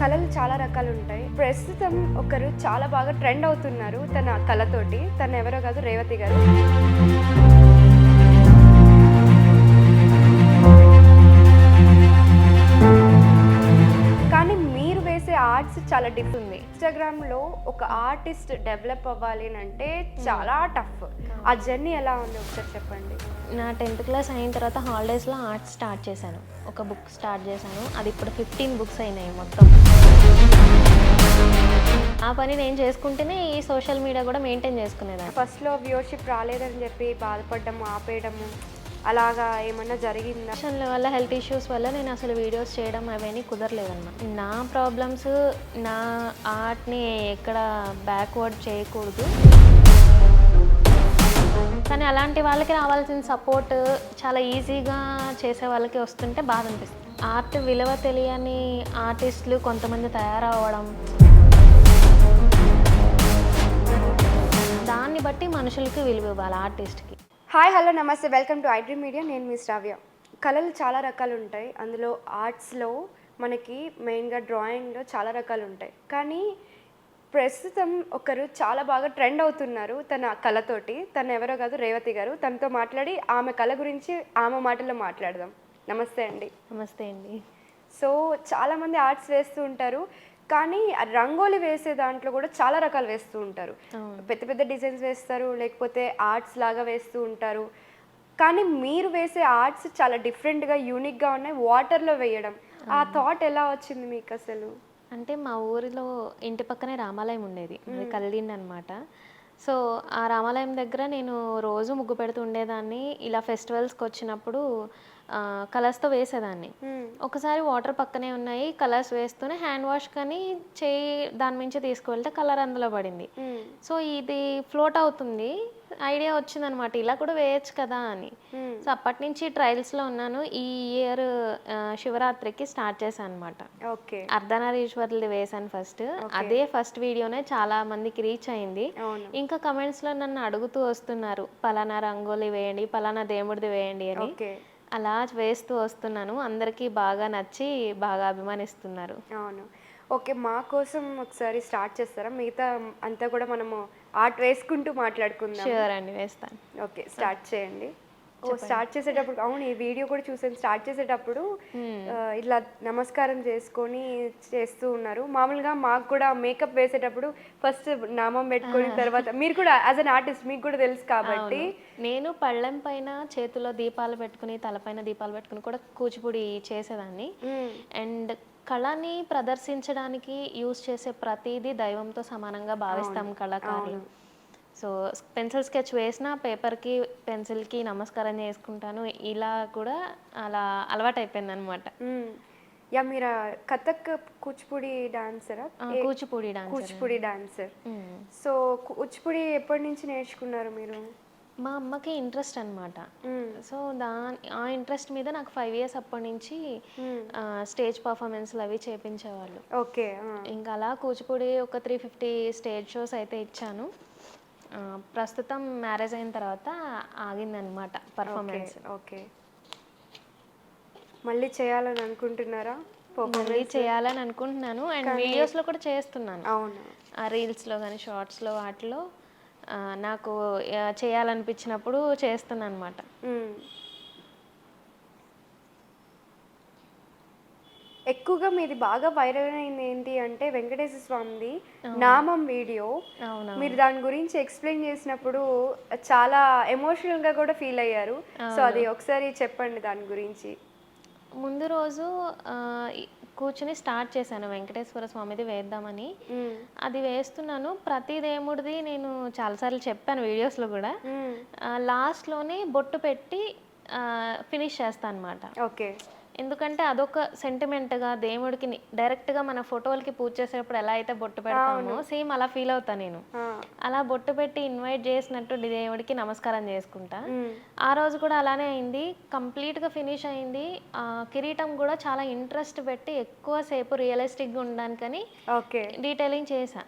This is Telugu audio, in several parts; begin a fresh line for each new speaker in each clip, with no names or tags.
కళలు చాలా రకాలు ఉంటాయి. ప్రస్తుతం ఒకరు చాలా బాగా ట్రెండ్ అవుతున్నారు తన కళతోటి. తను ఎవరో కాదు, రేవతి గారు. కానీ మీరు వేసే ఆర్ట్స్ చాలా డిఫరెంట్ ఉంది. ఇన్స్టాగ్రామ్లో ఒక ఆర్టిస్ట్ డెవలప్ అవ్వాలి అంటే చాలా టఫ్. ఆ జర్నీ ఎలా ఉంది ఒకసారి చెప్పండి.
నా 10th క్లాస్ అయిన తర్వాత హాలిడేస్లో ఆర్ట్ స్టార్ట్ చేశాను. ఒక బుక్ స్టార్ట్ చేశాను. అది ఇప్పుడు 15 బుక్స్ అయినాయి మొత్తం. ఆ పని నేను చేసుకుంటేనే ఈ సోషల్ మీడియా కూడా మెయింటైన్ చేసుకునేదాన్ని.
ఫస్ట్లో వ్యూవర్షిప్ రాలేదని చెప్పి బాధపడ్డము, ఆపేయడము అలాగా ఏమన్నా జరిగిందా?
వల్ల హెల్త్ ఇష్యూస్ వల్ల నేను అసలు వీడియోస్ చేయడం అవన్నీ కుదరలేదన్నమాట. నా ప్రాబ్లమ్స్, నా ఆర్ట్ని ఎక్కడ బ్యాక్వర్డ్ చేయకూడదు. కానీ అలాంటి వాళ్ళకి రావాల్సిన సపోర్ట్ చాలా ఈజీగా చేసే వాళ్ళకి వస్తుంటే బాధ అనిపిస్తుంది. ఆర్ట్ విలువ తెలియని ఆర్టిస్టులు కొంతమంది తయారవ్వడం, దాన్ని బట్టి మనుషులకి విలువ ఇవ్వాలి ఆర్టిస్ట్కి.
హాయ్, హలో, నమస్తే, వెల్కమ్ టు ఐడ్రీమ్ మీడియా. నేను మీ శ్రావ్య. కళలు చాలా రకాలు ఉంటాయి. అందులో ఆర్ట్స్లో మనకి మెయిన్గా డ్రాయింగ్లో చాలా రకాలు ఉంటాయి. కానీ ప్రస్తుతం ఒకరు చాలా బాగా ట్రెండ్ అవుతున్నారు తన కళతోటి. తను ఎవరో కాదు, రేవతి గారు. తనతో మాట్లాడి ఆమె కళ గురించి ఆమె మాటల్లో మాట్లాడదాం. నమస్తే అండి.
నమస్తే అండి.
సో చాలామంది ఆర్ట్స్ వేస్తూ ఉంటారు, కానీ రంగోలి వేసే దాంట్లో కూడా చాలా రకాలు వేస్తూ ఉంటారు. పెద్ద పెద్ద డిజైన్స్ వేస్తారు, లేకపోతే ఆర్ట్స్ లాగా వేస్తూ ఉంటారు. కానీ మీరు వేసే ఆర్ట్స్ చాలా డిఫరెంట్గా, యూనిక్గా ఉన్నాయి. వాటర్లో వేయడం, ఆ థాట్ ఎలా వచ్చింది మీకు అసలు?
అంటే మా ఊరిలో ఇంటి పక్కనే రామాలయం ఉండేది, అది కలిదిండి అనమాట. సో ఆ రామాలయం దగ్గర నేను రోజు ముగ్గు పెడుతూ ఉండేదాన్ని. ఇలా ఫెస్టివల్స్కి వచ్చినప్పుడు కలర్స్తో వేసేదాన్ని. ఒకసారి వాటర్ పక్కనే ఉన్నాయి, కలర్స్ వేస్తూనే హ్యాండ్ వాష్ కానీ చేయి దాని మించి తీసుకువెళ్తే కలర్ అందులో పడింది. సో ఇది ఫ్లోట్ అవుతుంది, ఐడియా వచ్చిందనమాట, ఇలా కూడా వేయచ్చు కదా అని. సో అప్పటి నుంచి ట్రయల్స్లో ఉన్నాను. ఈ ఇయర్ శివరాత్రికి స్టార్ట్ చేశాను అనమాట.
ఓకే,
అర్ధనారీశ్వరులు వేశాను ఫస్ట్. అదే ఫస్ట్ వీడియోనే చాలా మందికి రీచ్ అయింది. ఇంకా కమెంట్స్లో నన్ను అడుగుతూ వస్తున్నారు, పలానా రంగోలి వేయండి, పలానా దేవుడిది వేయండి అని. అలా వేస్తూ వస్తున్నాను. అందరికీ బాగా నచ్చి బాగా అభిమానిస్తున్నారు.
అవును. ఓకే, మా కోసం ఒకసారి స్టార్ట్ చేస్తారా? మిగతా అంతా కూడా మనము ఆర్ట్ వేసుకుంటూ మాట్లాడుకుందాం.
షూర్ అండి, వేస్తాను. ఓకే,
స్టార్ట్ చేయండి. స్టార్ట్ చేసేటప్పుడు, అవును, ఈ వీడియో కూడా చూసాను. స్టార్ట్ చేసేటప్పుడు ఇట్లా నమస్కారం చేసుకొని చేస్తూ ఉన్నారు. మామూలుగా మాకు కూడా మేకప్ వేసేటప్పుడు ఫస్ట్ నామం పెట్టుకొని తర్వాత మీరు కూడా యాజ్ అన్ ఆర్టిస్ట్ మీకు కూడా తెలుసు కాబట్టి.
నేను పళ్ళెం పైన చేతిలో దీపాలు పెట్టుకుని, తలపైన దీపాలు పెట్టుకుని కూడా కూచిపూడి చేసేదాన్ని. అండ్ కళని ప్రదర్శించడానికి యూజ్ చేసే ప్రతిదీ దైవంతో సమానంగా భావిస్తాం కళాకారులు. సో పెన్సిల్ స్కెచ్ వేసిన పేపర్కి, పెన్సిల్కి నమస్కారం చేసుకుంటాను. ఇలా కూడా అలా అలవాటు అయిపోయింది అనమాట.
యా, మీరు కథక్ కూచిపూడి డాన్సరా? కూచిపూడి డాన్సర్. సో కూచిపూడి ఎప్పటి నుంచి నేర్చుకున్నారు మీరు?
మా అమ్మకి ఇంట్రెస్ట్ అనమాట. సో ఆ ఇంట్రెస్ట్ మీద నాకు 5 years అప్పటి నుంచి స్టేజ్ పర్ఫార్మెన్స్లు అవి చేయించేవాళ్ళు.
ఓకే.
ఇంకా అలా కూచిపూడి ఒక 350 స్టేజ్ షోస్ అయితే ఇచ్చాను. ప్రస్తుతం మ్యారేజ్ అయిన తర్వాత ఆగిందనమాట పర్ఫార్మెన్స్.
ఓకే, మళ్ళీ చేయాలని అనుకుంటున్నారా?
మళ్ళీ చేయాలని అనుకుంటున్నాను. అండ్ వీడియోస్లో కూడా చేస్తున్నాను.
అవును,
రీల్స్లో కానీ షార్ట్స్లో వాటిలో నాకు చేయాలనిపించినప్పుడు చేస్తున్నాను అనమాట.
ఎక్కువగా మీది బాగా వైరల్ అయింది ఏంటి అంటే వెంకటేశ్వర స్వామిది నామం వీడియో. మీరు దాని గురించి ఎక్స్ప్లెయిన్ చేసినప్పుడు చాలా ఎమోషనల్గా కూడా ఫీల్ అయ్యారు. సో అది ఒకసారి చెప్పండి దాని గురించి.
ముందు రోజు కూర్చుని స్టార్ట్ చేశాను వెంకటేశ్వర స్వామిది వేద్దామని. అది వేస్తున్నాను. ప్రతి దేవుడిది నేను చాలాసార్లు చెప్పాను వీడియోస్లో కూడా. లాస్ట్లోనే బొట్టు పెట్టి ఫినిష్ చేస్తాను అనమాట.
ఓకే,
ఎందుకంటే అదొక సెంటిమెంట్గా దేవుడికి డైరెక్ట్గా మన ఫోటోలకి పూజ చేసేటప్పుడు ఎలా అయితే బొట్టు పెడతామో సేమ్ అలా ఫీల్ అవుతా నేను. అలా బొట్టు పెట్టి ఇన్వైట్ చేసినట్టు దేవుడికి నమస్కారం చేసుకుంటా. ఆ రోజు కూడా అలానే అయింది. కంప్లీట్గా ఫినిష్ అయింది. కిరీటం కూడా చాలా ఇంట్రెస్ట్ పెట్టి ఎక్కువసేపు రియలిస్టిక్గా ఉండడానికని డీటెయిలింగ్ చేశా.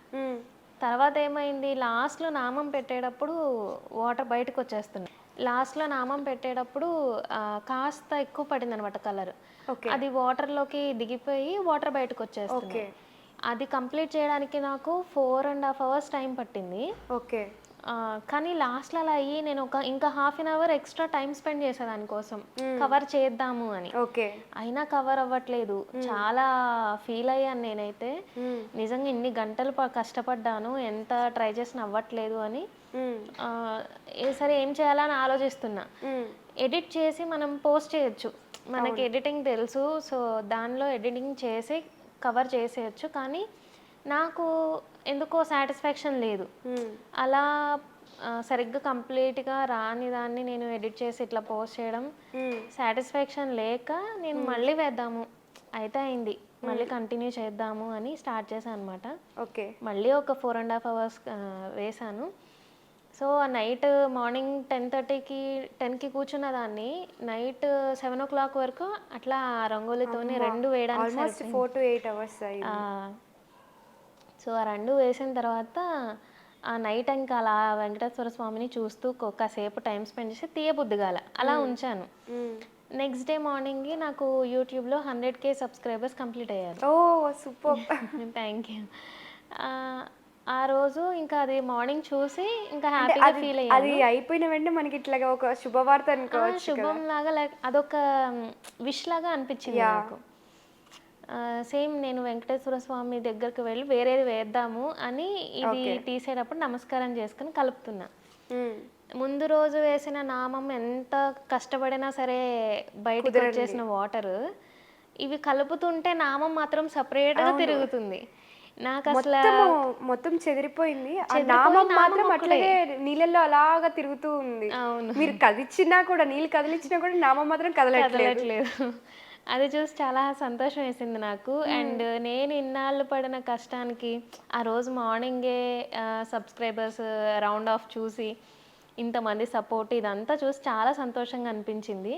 తర్వాత ఏమైంది, లాస్ట్లో నామం పెట్టేటప్పుడు వాటర్ బయటకు వచ్చేస్తున్నాయి. లాస్ట్లో నామం పెట్టేటప్పుడు కాస్త ఎక్కువ పడింది అనమాట కలర్. అది వాటర్లోకి దిగిపోయి వాటర్ బయటకు వచ్చేస్తుంది. అది కంప్లీట్ చేయడానికి నాకు 4.5 అవర్స్ టైం పట్టింది.
ఓకే.
కానీ లాస్ట్‌లో అలా అయ్యి నేను ఇంకా half an hour extra time spend చేశా దానికోసం. కవర్ చేద్దాము అని.
ఓకే.
అయినా కవర్ అవ్వట్లేదు. చాలా ఫీల్ అయ్యాను నేనైతే. నిజంగా ఇన్ని గంటలు కష్టపడ్డాను. ఎంత ట్రై చేసినా అవ్వట్లేదు అని. సరే ఏం చేయాలని ఆలోచిస్తున్నా. ఎడిట్ చేసి మనం పోస్ట్ చేయొచ్చు. మనకి ఎడిటింగ్ తెలుసు. సో, దానిలో ఎడిటింగ్ చేసి కవర్ చేసేయచ్చు. కానీ నాకు ఎందుకో సాటిస్ఫాక్షన్ లేదు. అలా సరిగ్గా కంప్లీట్‌గా రాని దాన్ని నేను ఎడిట్ చేసి ఇట్లా పోస్ట్ చేయడం సాటిస్ఫాక్షన్ లేక నేను మళ్ళీ వేద్దాము. అయితే అయింది. మళ్ళీ కంటిన్యూ చేద్దాము అని స్టార్ట్ చేశాను అనమాట.
ఓకే.
మళ్ళీ ఒక 4.5 అవర్స్ వేశాను. సో, నైట్ మార్నింగ్ 10కి కూర్చున్న దాన్ని నైట్ 7:00 వరకు అట్లా రంగోలితోనే 2 వేయడానికి
ఆల్మోస్ట్ 4 to 8 అవర్స్ అయింది.
సో, ఆ 2 వేసిన తర్వాత ఆ నైట్ ఇంకా అలా వెంకటేశ్వర స్వామిని చూస్తూ కాసేపు టైం స్పెండ్ చేసి తీయబుద్ధి కాల. అలా ఉంచాను. నెక్స్ట్ డే మార్నింగ్‌కి నాకు యూట్యూబ్‌లో 100K సబ్స్క్రైబర్స్ కంప్లీట్ అయ్యారు.
ఓహ్! సూపర్.
Thank you. ఆ రోజు ఇంకా అది మార్నింగ్ చూసి ఇంకా హ్యాపీగా ఫీల్ అయ్యాను.
అది అయిపోయిన వెంటనే మనకి ఇట్లాగా ఒక శుభవార్త అనుకోవచ్చు.
శుభం లాగా అదొక విష్ లాగా అనిపించింది నాకు. సేమ్ నేను వెంకటేశ్వర స్వామి దగ్గరికి వెళ్ళి వేరేది వేద్దాము అని ఇది తీసేటప్పుడు నమస్కారం చేసుకుని కలుపుతున్నా. ముందు రోజు వేసిన నామం ఎంత కష్టపడినా సరే బయటకు వచ్చేసిన వాటర్ ఇవి కలుపుతుంటే నామం మాత్రం సపరేట్గా తిరుగుతుంది. నాకు అసలు
మొత్తం చెదిరిపోయింది. ఆ నామం మాత్రం అట్లాగే నీళ్ళల్లో అలాగా తిరుగుతూ ఉంది. మీరు కదిలిచ్చినా కూడా, నీళ్ళు కదిలిచ్చినా కూడా నామం మాత్రం కదలట్లేదు.
అది చూసి చాలా సంతోషం వేసింది నాకు. అండ్ నేను ఇన్నాళ్ళు పడిన కష్టానికి ఆ రోజు మార్నింగే సబ్స్క్రైబర్స్ రౌండ్ ఆఫ్ చూసి ఇంతమంది సపోర్ట్ ఇదంతా చూసి చాలా సంతోషంగా అనిపించింది.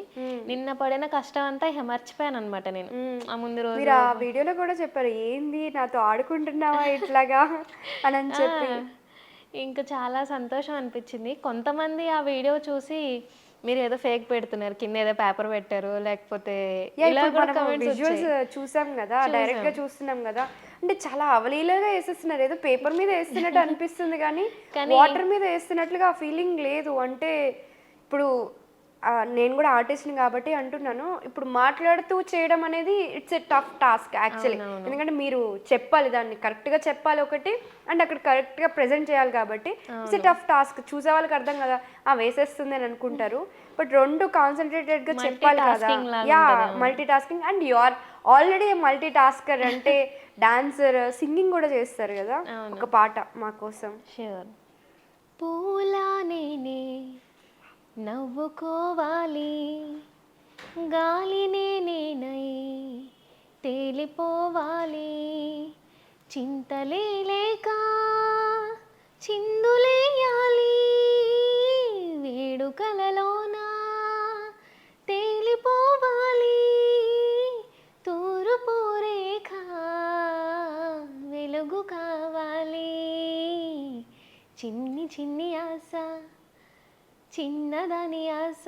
నిన్న పడిన కష్టం అంతా మర్చిపోయాను అనమాట నేను ఆ ముందు రోజు.
మీరు ఆ వీడియోలో కూడా చెప్పారు, ఏంది నాతో ఆడుకుంటున్నావా ఇట్లాగా అని చెప్పి.
ఇంకా చాలా సంతోషం అనిపించింది. కొంతమంది ఆ వీడియో చూసి మీరు ఏదో ఫేక్ పెడుతున్నారు, కింద ఏదో పేపర్ పెట్టారు, లేకపోతే
విజువల్స్ చూసాం కదా, డైరెక్ట్ గా చూస్తున్నాం కదా, అంటే చాలా అవలీలగా వేసేస్తున్నారు. ఏదో పేపర్ మీద వేస్తున్నట్టు అనిపిస్తుంది కానీ వాటర్ మీద వేస్తున్నట్లుగా ఆ ఫీలింగ్ లేదు. అంటే ఇప్పుడు నేను కూడా ఆర్టిస్ట్ని కాబట్టి అంటున్నాను, ఇప్పుడు మాట్లాడుతూ చేయడం అనేది it's a tough task actually. ఎందుకంటే మీరు చెప్పాలి, దాన్ని కరెక్ట్గా చెప్పాలి ఒకటి, అండ్ అక్కడ కరెక్ట్గా ప్రజెంట్ చేయాలి కాబట్టి ఇట్స్ ఎ టఫ్ టాస్క్. చూసే వాళ్ళకి అర్థం కదా, వేసేస్తుంది అని అనుకుంటారు. బట్ రెండు కాన్సన్ట్రేటెడ్గా చెప్పాలి కదా. Yeah, multitasking. And you are already multitasker. అంటే డాన్సర్, సింగింగ్ కూడా చేస్తారు కదా. ఒక పాట మా కోసం.
ష్యూర్. పూలా నేనే నవ్వుకోవాలి, గాలినే నేనై తేలిపోవాలి, చింతలే లేక చిందులేయాలి, వేడుకలలోన తేలిపోవాలి, తూర్పు రేఖ వెలుగు కావాలి, చిన్ని చిన్ని ఆశ చిన్నదాని ఆశ,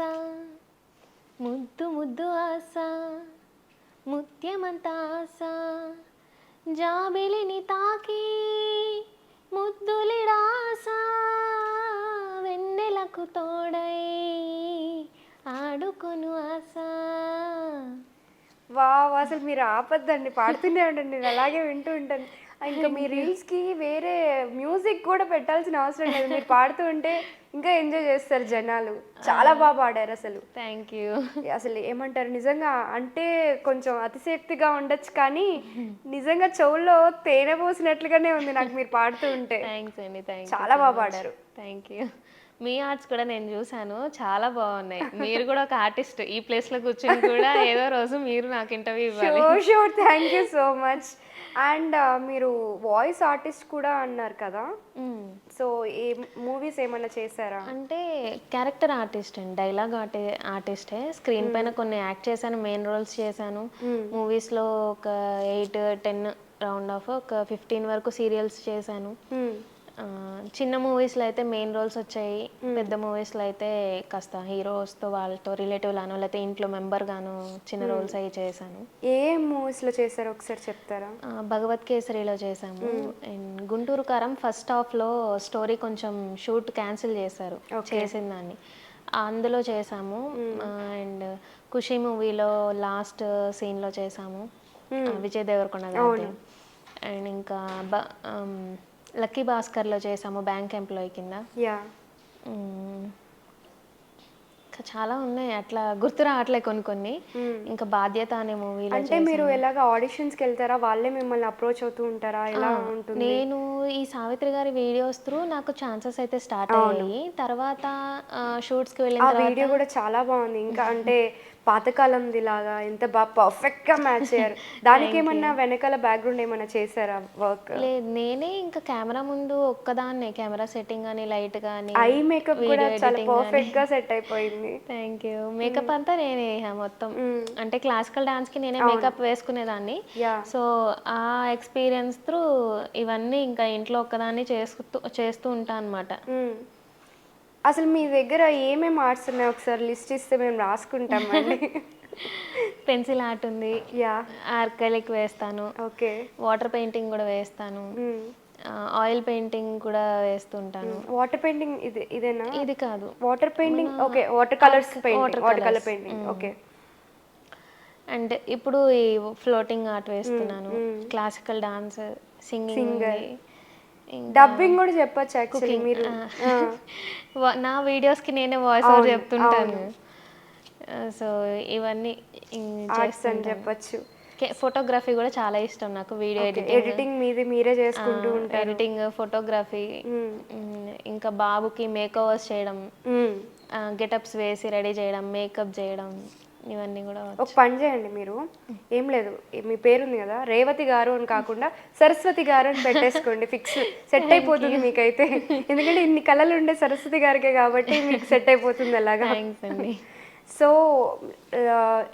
ముద్దు ముద్దు ఆశ, ముత్యమంత ఆశ, జాబిలిని తాకి ముద్దులిడాస, వెన్నెలకు తోడై ఆడుకొను ఆశ.
వావ్, అసలు మీరు ఆపద్దండి, పాడుతూనే ఉండండి, నేను అలాగే వింటూ ఉంటాను. ఇంకా మీ రీల్స్కి వేరే మ్యూజిక్ కూడా పెట్టాల్సిన అవసరం లేదు, మీరు పాడుతూ ఉంటే ఇంకా ఎంజాయ్ చేస్తారు జనాలు. చాలా బాగా పాడారు అసలు.
Thank you.
అసలు ఏమంటారు, నిజంగా అంటే కొంచెం అతిశక్తిగా ఉండొచ్చు కానీ నిజంగా చెవుల్లో తేనె పోసినట్లుగానే ఉంది నాకు మీరు పాడుతూ ఉంటే.
థ్యాంక్స్ అండి.
చాలా బాగా పాడారు.
Thank you. మీ ఆర్ట్స్ కూడా నేను చూశాను, చాలా బాగున్నాయి. మీరు కూడా ఒక ఆర్టిస్ట్, ఈ ప్లేస్లో కూర్చొని కూడా ఏదో రోజు మీరు నాకు ఇంటర్వ్యూ ఇవ్వాలి.
Sure, thank you so much. And మీరు వాయిస్ ఆర్టిస్ట్ కూడా అన్నారు కదా, సో ఏ మూవీస్ ఏమైనా చేశారా?
అంటే క్యారెక్టర్ ఆర్టిస్ట్ అండి, డైలాగ్ ఆర్టిస్టే. స్క్రీన్ పైన కొన్ని యాక్ట్ చేశాను, మెయిన్ రోల్స్ చేశాను. మూవీస్లో ఒక 8-10 రౌండ్ ఆఫ్ ఒక 15 వరకు సీరియల్స్ చేశాను. చిన్న మూవీస్లో అయితే మెయిన్ రోల్స్ వచ్చాయి, పెద్ద మూవీస్లో అయితే కాస్త హీరోస్తో వాళ్ళతో రిలేటివ్ లానో లేకపోతే ఇంట్లో మెంబర్ గాను చిన్న రోల్స్ అవి చేశాను.
ఏ మూవీస్లో చేశారో ఒకసారి చెప్తారా?
భగవత్ కేసరిలో చేశాము. అండ్ గుంటూరు కారం ఫస్ట్ హాఫ్లో స్టోరీ కొంచెం షూట్ క్యాన్సిల్ చేశారు చేసిన దాన్ని, అందులో చేసాము. అండ్ ఖుషి మూవీలో లాస్ట్ సీన్లో చేసాము, విజయ్ దేవరకొండ గారి. అండ్ ఇంకా లక్కీ భాస్కర్లో చేసాము బ్యాంక్ ఎంప్లాయీ కింద. ఇంకా చాలా ఉన్నాయి, అట్లా గుర్తు రావట్లే కొన్ని కొన్ని. ఇంకా బాధ్యత అనే మూవీలో.
అంటే మీరు ఎలాగ ఆడిషన్స్కి వెళ్తారా, వాళ్ళే మిమ్మల్ని అప్రోచ్ అవుతూ ఉంటారా, ఎలా ఉంటుంది?
నేను ఈ సావిత్రి గారి వీడియోస్ త్రూ నాకు ఛాన్సెస్ అయితే స్టార్ట్ అయ్యాయి. తర్వాత షూట్స్కి వెళ్ళిన తర్వాత
వీడియో కూడా చాలా బాగుంది. ఇంకా అంటే పాతకాలంది లాగా ఎంత బాగా పర్ఫెక్ట్గా మ్యాచ్ అయ్యారు. దానికి ఏమన్నా వెనకాల బ్యాక్గ్రౌండ్ ఏమన్నా చేశారా వర్క్?
లేదు, నేనే ఇంకా కెమెరా ముందు ఒక్కదాన్నే కెమెరా సెట్టింగ్ కానీ లైట్ కానీ
ఐ మేకప్ కూడా చాలా పర్ఫెక్ట్గా సెట్ అయిపోయింది.
Thank you. మేకప్ అంతా నేనే మొత్తం. అంటే క్లాసికల్ డాన్స్కి నేనే మేకప్ వేసుకునేదాన్ని. సో ఆ ఎక్స్పీరియన్స్ త్రూ ఇవన్నీ ఇంకా ఇంట్లో ఒక్కదాన్ని చేస్తూ ఉంటాను అనమాట.
అసలు మీ దగ్గర ఏమేమి ఆర్ట్స్ ఉన్నాయి ఒకసారి లిస్ట్ ఇస్తే మేము రాసుకుంటామండి.
పెన్సిల్ ఆర్ట్ ఉంది, ఆర్కలిక్ వేస్తాను,
ఓకే,
వాటర్ పెయింటింగ్ కూడా వేస్తాను, ఆయిల్ పెయింటింగ్ కూడా వేస్తుంటాను.
వాటర్ పెయింటింగ్ ఇదేనా?
ఇది కాదు,
water painting. Okay, water colours painting, water colour painting. Okay.
And ఇప్పుడు ఈ ఫ్లోటింగ్ ఆర్ట్ వేస్తున్నాను, క్లాసికల్ డాన్స్, సింగింగ్,
డబ్బింగ్ కూడా చెప్పొచ్చు యాక్చువల్లీ మీరు.
నా వీడియోస్కి నేనే వాయిస్ ఓవర్ చెప్తుంటాను. సో ఇవన్నీ
ఆర్ట్స్ అని చెప్పొచ్చు.
ఫోటోగ్రఫీ కూడా చాలా ఇష్టం నాకు. వీడియో
ఎడిటింగ్ మీరే చేసుకుంటూ ఉంటారు.
ఎడిటింగ్, ఫోటోగ్రఫీ, ఇంకా బాబుకి మేకవర్స్ చేయడం, గెటప్స్ వేసి రెడీ చేయడం, మేకప్ చేయడం, ఇవన్నీ కూడా.
ఒక పని చేయండి, మీరు ఏం లేదు, మీ పేరుంది కదా రేవతి గారు అని కాకుండా సరస్వతి గారు అని పెట్టేసుకోండి, ఫిక్స్ సెట్ అయిపోతుంది మీకైతే. ఎందుకంటే ఇన్ని కళలు ఉండే సరస్వతి గారికే కాబట్టి మీకు సెట్ అయిపోతుంది అలాగా. సో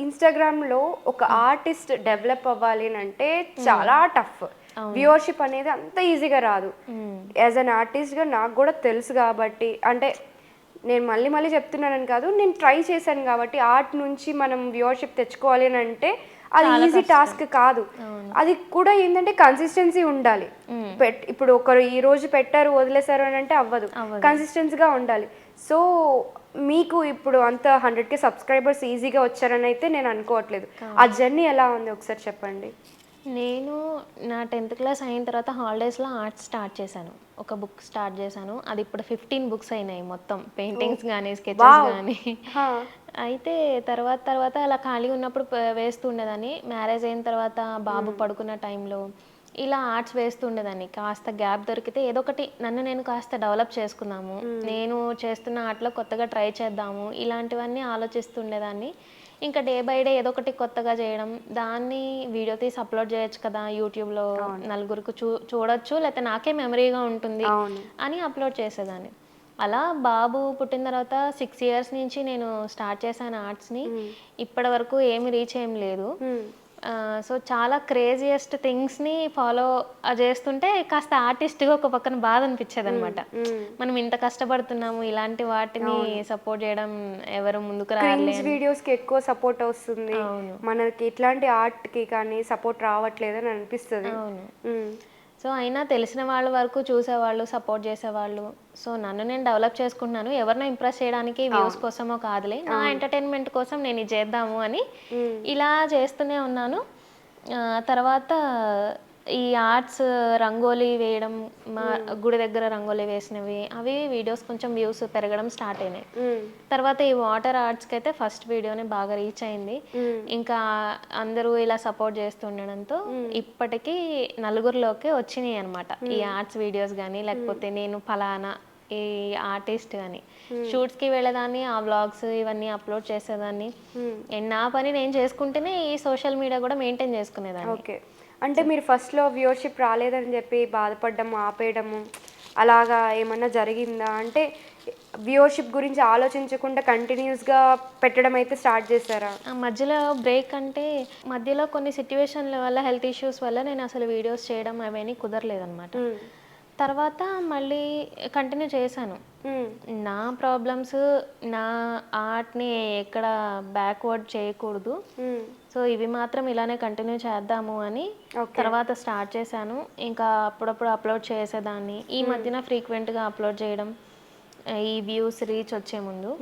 ఇన్స్టాగ్రామ్లో ఒక ఆర్టిస్ట్ డెవలప్ అవ్వాలి అంటే చాలా టఫ్. వ్యూవర్షిప్ అనేది అంత ఈజీగా రాదు. యాజ్ అన్ ఆర్టిస్ట్గా నాకు కూడా తెలుసు కాబట్టి, అంటే నేను మళ్ళీ చెప్తున్నానని కాదు, నేను ట్రై చేశాను కాబట్టి ఆర్ట్ నుంచి మనం వ్యూవర్షిప్ తెచ్చుకోవాలి అని అంటే అది ఈజీ టాస్క్ కాదు. అది కూడా ఏంటంటే కన్సిస్టెన్సీ ఉండాలి. ఇప్పుడు ఒకరు ఈ రోజు పెట్టారు వదిలేశారు అని అంటే అవ్వదు, కన్సిస్టెన్సీగా ఉండాలి. సో మీకు ఇప్పుడు అంత 100K సబ్స్క్రైబర్స్ ఈజీగా వచ్చారని అయితే నేను అనుకోవట్లేదు. ఆ జర్నీ ఎలా ఉంది ఒకసారి చెప్పండి.
నేను నా 10th క్లాస్ అయిన తర్వాత హాలిడేస్లో ఆర్ట్ స్టార్ట్ చేశాను. ఒక బుక్ స్టార్ట్ చేశాను, అది ఇప్పుడు 15 బుక్స్ అయినాయి మొత్తం, పెయింటింగ్స్ కానీ స్కెచెస్ కానీ. అయితే తర్వాత అలా ఖాళీ ఉన్నప్పుడు వేస్తుండేదాన్ని. మ్యారేజ్ అయిన తర్వాత బాబు పడుకున్న టైంలో ఇలా ఆర్ట్స్ వేస్తుండేదాన్ని. కాస్త గ్యాప్ దొరికితే ఏదో ఒకటి నన్ను నేను కాస్త డెవలప్ చేసుకుందాము, నేను చేస్తున్న ఆర్ట్లో కొత్తగా ట్రై చేద్దాము, ఇలాంటివన్నీ ఆలోచిస్తుండేదాన్ని. ఇంకా డే బై డే ఏదో ఒకటి కొత్తగా చేయడం, దాన్ని వీడియో తీసి అప్లోడ్ చేయొచ్చు కదా యూట్యూబ్లో, నలుగురికి చూడొచ్చు, లేకపోతే నాకే మెమరీగా ఉంటుంది అని అప్లోడ్ చేసేదాన్ని. అలా బాబు పుట్టిన తర్వాత 6 years నుంచి నేను స్టార్ట్ చేశాను ఆర్ట్స్ని. ఇప్పటి వరకు ఏమి రీచ్ ఏం లేదు. సో చాలా క్రేజియస్ట్ థింగ్స్ని ఫాలో చేస్తుంటే కాస్త ఆర్టిస్ట్గా ఒక పక్కన బాధ అనిపించేది అనమాట. మనం ఇంత కష్టపడుతున్నాము, ఇలాంటి వాటిని సపోర్ట్ చేయడం ఎవరు ముందుకు రాలేదు.
వీడియోస్కి ఎక్కువ సపోర్ట్ వస్తుంది, మనకి ఇట్లాంటి ఆర్ట్కి కానీ సపోర్ట్ రావట్లేదని అనిపిస్తుంది.
సో అయినా తెలిసిన వాళ్ళ వరకు చూసేవాళ్ళు, సపోర్ట్ చేసేవాళ్ళు. సో నన్ను నేను డెవలప్ చేసుకుంటున్నాను, ఎవరినో ఇంప్రెస్ చేయడానికి వ్యూస్ కోసమో కాదులే, నా ఎంటర్టైన్మెంట్ కోసం నేను ఇది చేద్దాము అని ఇలా చేస్తూనే ఉన్నాను. తర్వాత ఈ ఆర్ట్స్ రంగోలీ వేయడం, మా గుడి దగ్గర రంగోలీ వేసినవి, అవి వీడియోస్ కొంచెం వ్యూస్ పెరగడం స్టార్ట్ అయినాయి. తర్వాత ఈ వాటర్ ఆర్ట్స్కి అయితే ఫస్ట్ వీడియోనే బాగా రీచ్ అయింది. ఇంకా అందరూ ఇలా సపోర్ట్ చేస్తుండడంతో ఇప్పటికీ 4 వచ్చినాయి అనమాట ఈ ఆర్ట్స్ వీడియోస్ కానీ, లేకపోతే నేను ఫలానా ఈ ఆర్టిస్ట్ కానీ. షూట్స్కి వెళ్ళేదాన్ని, ఆ వ్లాగ్స్ ఇవన్నీ అప్లోడ్ చేసేదాన్ని. అండ్ నా పని నేను చేసుకుంటేనే ఈ సోషల్ మీడియా కూడా మెయింటైన్ చేసుకునేదాన్ని.
ఓకే, అంటే మీరు ఫస్ట్లో వ్యూవర్షిప్ రాలేదని చెప్పి బాధపడ్డము, ఆపేయడము అలాగా ఏమన్నా జరిగిందా? అంటే వ్యూవర్షిప్ గురించి ఆలోచించకుండా కంటిన్యూస్గా పెట్టడం అయితే స్టార్ట్ చేశారా?
మధ్యలో బ్రేక్ అంటే మధ్యలో కొన్ని సిచ్యువేషన్ల వల్ల, హెల్త్ ఇష్యూస్ వల్ల నేను అసలు వీడియోస్ చేయడం అవన్నీ కుదరలేదన్నమాట. తర్వాత మళ్ళీ కంటిన్యూ చేశాను. నా ప్రాబ్లమ్స్, నా ఆర్ట్‌ని ఎక్కడ బ్యాక్వర్డ్ చేయకూడదు. సో, ఇవి మాత్రం ఇలానే కంటిన్యూ చేద్దాము అని తర్వాత స్టార్ట్ చేశాను. ఇంకా అప్పుడప్పుడు అప్లోడ్ చేసేదాన్ని. ఈ మధ్యన ఫ్రీక్వెంట్‌గా అప్లోడ్ చేయడం, ఈ వ్యూస్ రీచ్ వచ్చే ముందు.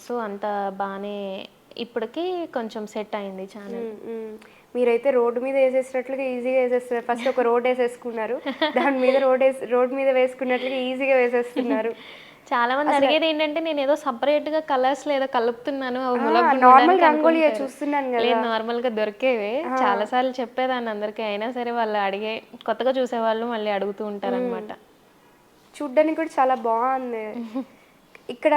సో, అంత బాగానే ఇప్పటికి కొంచెం సెట్ అయింది ఛానల్.
మీరైతే రోడ్డు మీద వేసేసినట్లుగా ఈజీగా వేసేస్తున్నారు. ఫస్ట్ ఒక రోడ్ వేసేసుకున్నారు, దాని మీద రోడ్ మీద వేసుకున్నట్లుగా ఈజీగా వేసేస్తున్నారు.
చాలా మంది అడిగేది ఏంటంటే నేను ఏదో సపరేట్‌గా కలర్స్ ఏదో కలుపుతున్నాను
నార్మల్ రంగోలీ చూస్తున్నాను కదా.
లేదు, నార్మల్‌గా దొరికేవే. చాలా సార్లు చెప్పేదాన్ని అందరికీ. అయినా సరే వాళ్ళు అడిగే కొత్తగా చూసేవాళ్ళు మళ్ళీ అడుగుతూ ఉంటారనమాట.
చూడ్డానికి కూడా చాలా బాగుంది. ఇక్కడ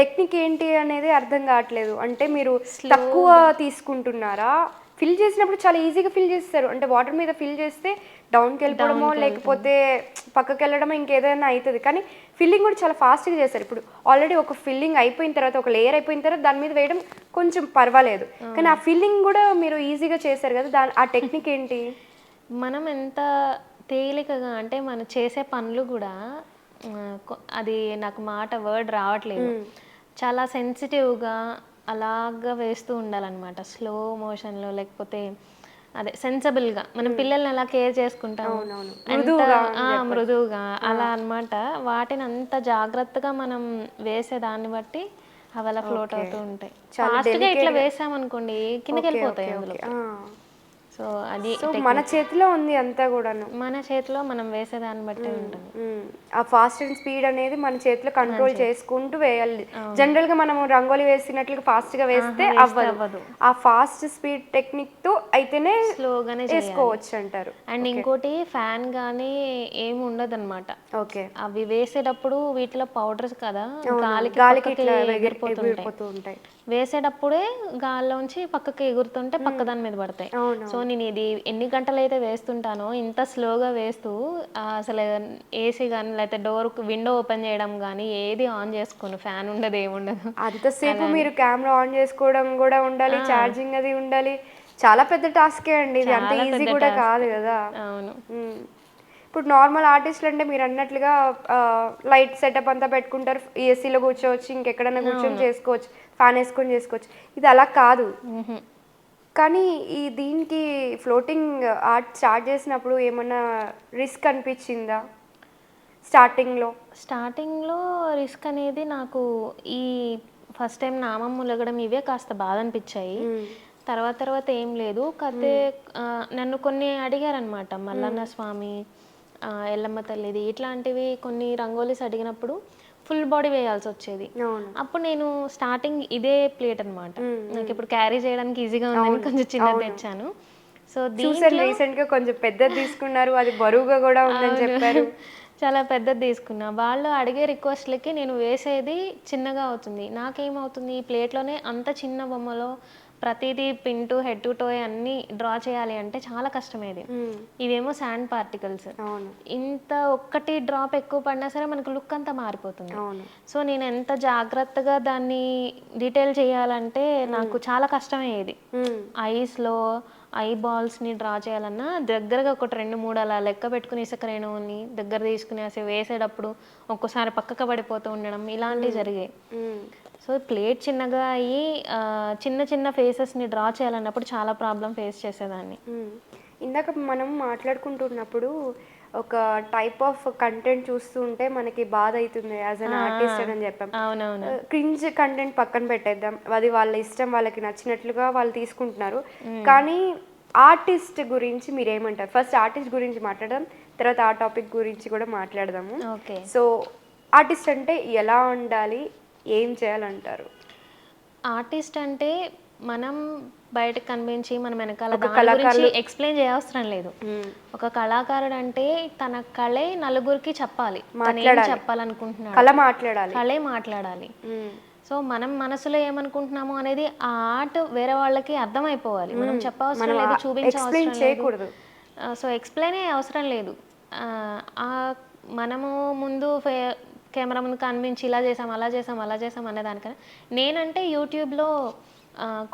టెక్నిక్ ఏంటి అనేది అర్థం కావట్లేదు. అంటే మీరు తక్కువ తీసుకుంటున్నారా? ఫిల్ చేసినప్పుడు చాలా ఈజీగా ఫిల్ చేస్తారు. అంటే వాటర్ మీద ఫిల్ చేస్తే డౌన్కి వెళ్ళిపోవడమో లేకపోతే పక్కకి వెళ్ళడమో ఇంకేదైనా అవుతుంది. కానీ ఫిల్లింగ్ కూడా చాలా ఫాస్ట్గా చేస్తారు. ఇప్పుడు ఆల్రెడీ ఒక ఫిల్లింగ్ అయిపోయిన తర్వాత, ఒక లేయర్ అయిపోయిన తర్వాత దాని మీద వేయడం కొంచెం పర్వాలేదు. కానీ ఆ ఫిల్లింగ్ కూడా మీరు ఈజీగా చేశారు కదా, ఆ టెక్నిక్ ఏంటి?
మనం ఎంత తేలికగా అంటే మనం చేసే పనులు కూడా అది నాకు వర్డ్ రావట్లేదు. చాలా సెన్సిటివ్గా అలాగా వేస్తూ ఉండాలన్నమాట. స్లో మోషన్లో, లేకపోతే అదే సెన్సిబుల్గా. మనం పిల్లల్ని ఎలా కేర్ చేసుకుంటాం, మృదువుగా అలా అన్నమాట. వాటిని అంత జాగ్రత్తగా మనం వేసేదాన్ని బట్టి అవి అలా ఫ్లోట్ అవుతూ ఉంటాయి. ఫాస్ట్గా ఇట్లా వేసామనుకోండి కిందకి వెళ్ళిపోతాయి అందులో. సో అది
మన చేతిలో ఉంది అంతా కూడాను.
మన చేతిలో మనం వేసేదాన్ని బట్టి ఉంటుంది.
ఆ ఫాస్ట్ అండ్ స్పీడ్ అనేది మన చేతిలో కంట్రోల్ చేసుకుంటూ వేయాలి. జనరల్ గా మనం రంగోలీ వేసినట్లుగా ఫాస్ట్ గా వేస్తే అవ్వదు. ఆ ఫాస్ట్ స్పీడ్ టెక్నిక్ తో అయితేనే
స్లోగానే
చేసుకోవచ్చు అంటారు.
అండ్ ఇంకోటి ఫ్యాన్ గానీ ఏమి ఉండదు అనమాట.
ఓకే,
అవి వేసేటప్పుడు వీటిలో పౌడర్స్ కదా,
గాలికి ఎగిరిపోతూ ఉంటాయి.
వేసేటప్పుడే గాల్లోంచి పక్కకి ఎగురుతుంటే పక్క దాని మీద పడతాయి. సో నేను ఇది ఎన్ని గంటలు అయితే వేస్తుంటానో ఇంత స్లోగా వేస్తూ అసలు ఏసీ కానీ లేకపోతే విండో ఓపెన్ చేయడం కానీ ఏది ఆన్ చేసుకోను. ఫ్యాన్ ఉండదు, ఏముండదు.
అంతసేపు మీరు కెమెరా ఆన్ చేసుకోవడం కూడా ఉండాలి, ఛార్జింగ్ అది ఉండాలి. చాలా పెద్ద టాస్కే అండి ఇది. అంత ఈజీ కూడా కాదు కదా.
అవును.
ఇప్పుడు నార్మల్ ఆర్టిస్టులు అంటే మీరు అన్నట్లుగా లైట్ సెటప్ అంతా పెట్టుకుంటారు, ఏసీలో కూర్చోవచ్చు, ఇంకెక్కడైనా కూర్చొని చేసుకోవచ్చు, ఫ్యాన్ వేసుకొని చేసుకోవచ్చు. ఇది అలా కాదు. కానీ దీనికి ఫ్లోటింగ్ ఆర్ట్ స్టార్ట్ చేసినప్పుడు ఏమన్నా రిస్క్ అనిపించిందా
స్టార్టింగ్లో రిస్క్ అనేది నాకు ఈ ఫస్ట్ టైం నామం ములగడం ఇవే కాస్త బాధ అనిపించాయి. తర్వాత ఏం లేదు. కాకపోతే నన్ను కొన్ని అడిగారనమాట. మల్లన్న స్వామి, ఎల్లమ్మ తల్లిది ఇట్లాంటివి కొన్ని రంగోలీస్ అడిగినప్పుడు ఫుల్ బాడీ వేయాల్సి వచ్చేది. అప్పుడు నేను స్టార్టింగ్ ఇదే ప్లేట్ అనమాట. నాకు ఇప్పుడు క్యారీ చేయడానికి ఈజీగా ఉందని కొంచెం చిన్నది తెచ్చాను. సో
రీసెంట్ గా కొంచెం పెద్దది తీసుకున్నారు, అది బరువుగా కూడా ఉందని చెప్పారు.
చాలా పెద్దది తీసుకున్నా. వాళ్ళు అడిగే రిక్వెస్ట్లకి నేను వేసేది చిన్నగా అవుతుంది. నాకేమవుతుంది, ఈ ప్లేట్లోనే అంత చిన్న బొమ్మలో ప్రతిదీ pin to head to toy అన్ని డ్రా చేయాలి అంటే చాలా కష్టమేది. ఇవేమో శాండ్ పార్టికల్స్, ఇంత ఒక్కటి డ్రాప్ ఎక్కువ పడినా సరే మనకు లుక్ అంతా మారిపోతుంది. సో నేను ఎంత జాగ్రత్తగా దాన్ని డీటెయిల్ చేయాలంటే నాకు చాలా కష్టమయ్యేది. ఐస్లో ఐ బాల్స్ని డ్రా చేయాలన్నా దగ్గరగా ఒక 2-3 అలా లెక్క పెట్టుకుని ఇసుక రేణువుని దగ్గర తీసుకుని అసలు వేసేటప్పుడు ఒక్కోసారి పక్కకు పడిపోతూ ఉండడం ఇలాంటివి జరిగాయి. సో ప్లేట్ చిన్నగా అయ్యి చిన్న చిన్న ఫేసెస్ని డ్రా చేయాలన్నప్పుడు చాలా ప్రాబ్లం ఫేస్ చేసేదాన్ని.
ఇందాక మనం మాట్లాడుకుంటున్నప్పుడు ఒక టైప్ ఆఫ్ కంటెంట్ చూస్తూ ఉంటే మనకి బాధ అవుతుంది యాజ్ అన్ ఆర్టిస్ట్ అని చెప్పాం.
అవునవును.
క్రింజ్ కంటెంట్ పక్కన పెట్టేద్దాం, అది వాళ్ళ ఇష్టం, వాళ్ళకి నచ్చినట్లుగా వాళ్ళు తీసుకుంటున్నారు. కానీ ఆర్టిస్ట్ గురించి మీరేమంటారు? ఫస్ట్ ఆర్టిస్ట్ గురించి మాట్లాడదాం, తర్వాత ఆ టాపిక్ గురించి కూడా మాట్లాడదాము. సో ఆర్టిస్ట్ అంటే ఎలా ఉండాలి, ఏం చేయాలంటారు?
ఆర్టిస్ట్ అంటే మనం బయటకు కనిపించి మన వెనకాల దాని గురించి ఎక్స్ప్లెయిన్ చేయవసరం లేదు. ఒక కళాకారుడు అంటే తన కళే నలుగురికి చెప్పాలి, చెప్పాలనుకుంటున్నాడు, కళే మాట్లాడాలి. సో మనం మనసులో ఏమనుకుంటున్నాము అనేది ఆ ఆర్ట్ వేరే వాళ్ళకి అర్థమైపోవాలి. మనం చెప్పవసరం లేదు, చూపించవసరం లేదు. సో ఎక్స్ప్లెయిన్ అవసరం లేదు. మనము ముందు కెమెరా ముందు కనిపించి ఇలా చేసాం అలా చేసాం అలా చేసాం అనే దానికన్నా నేనంటే యూట్యూబ్లో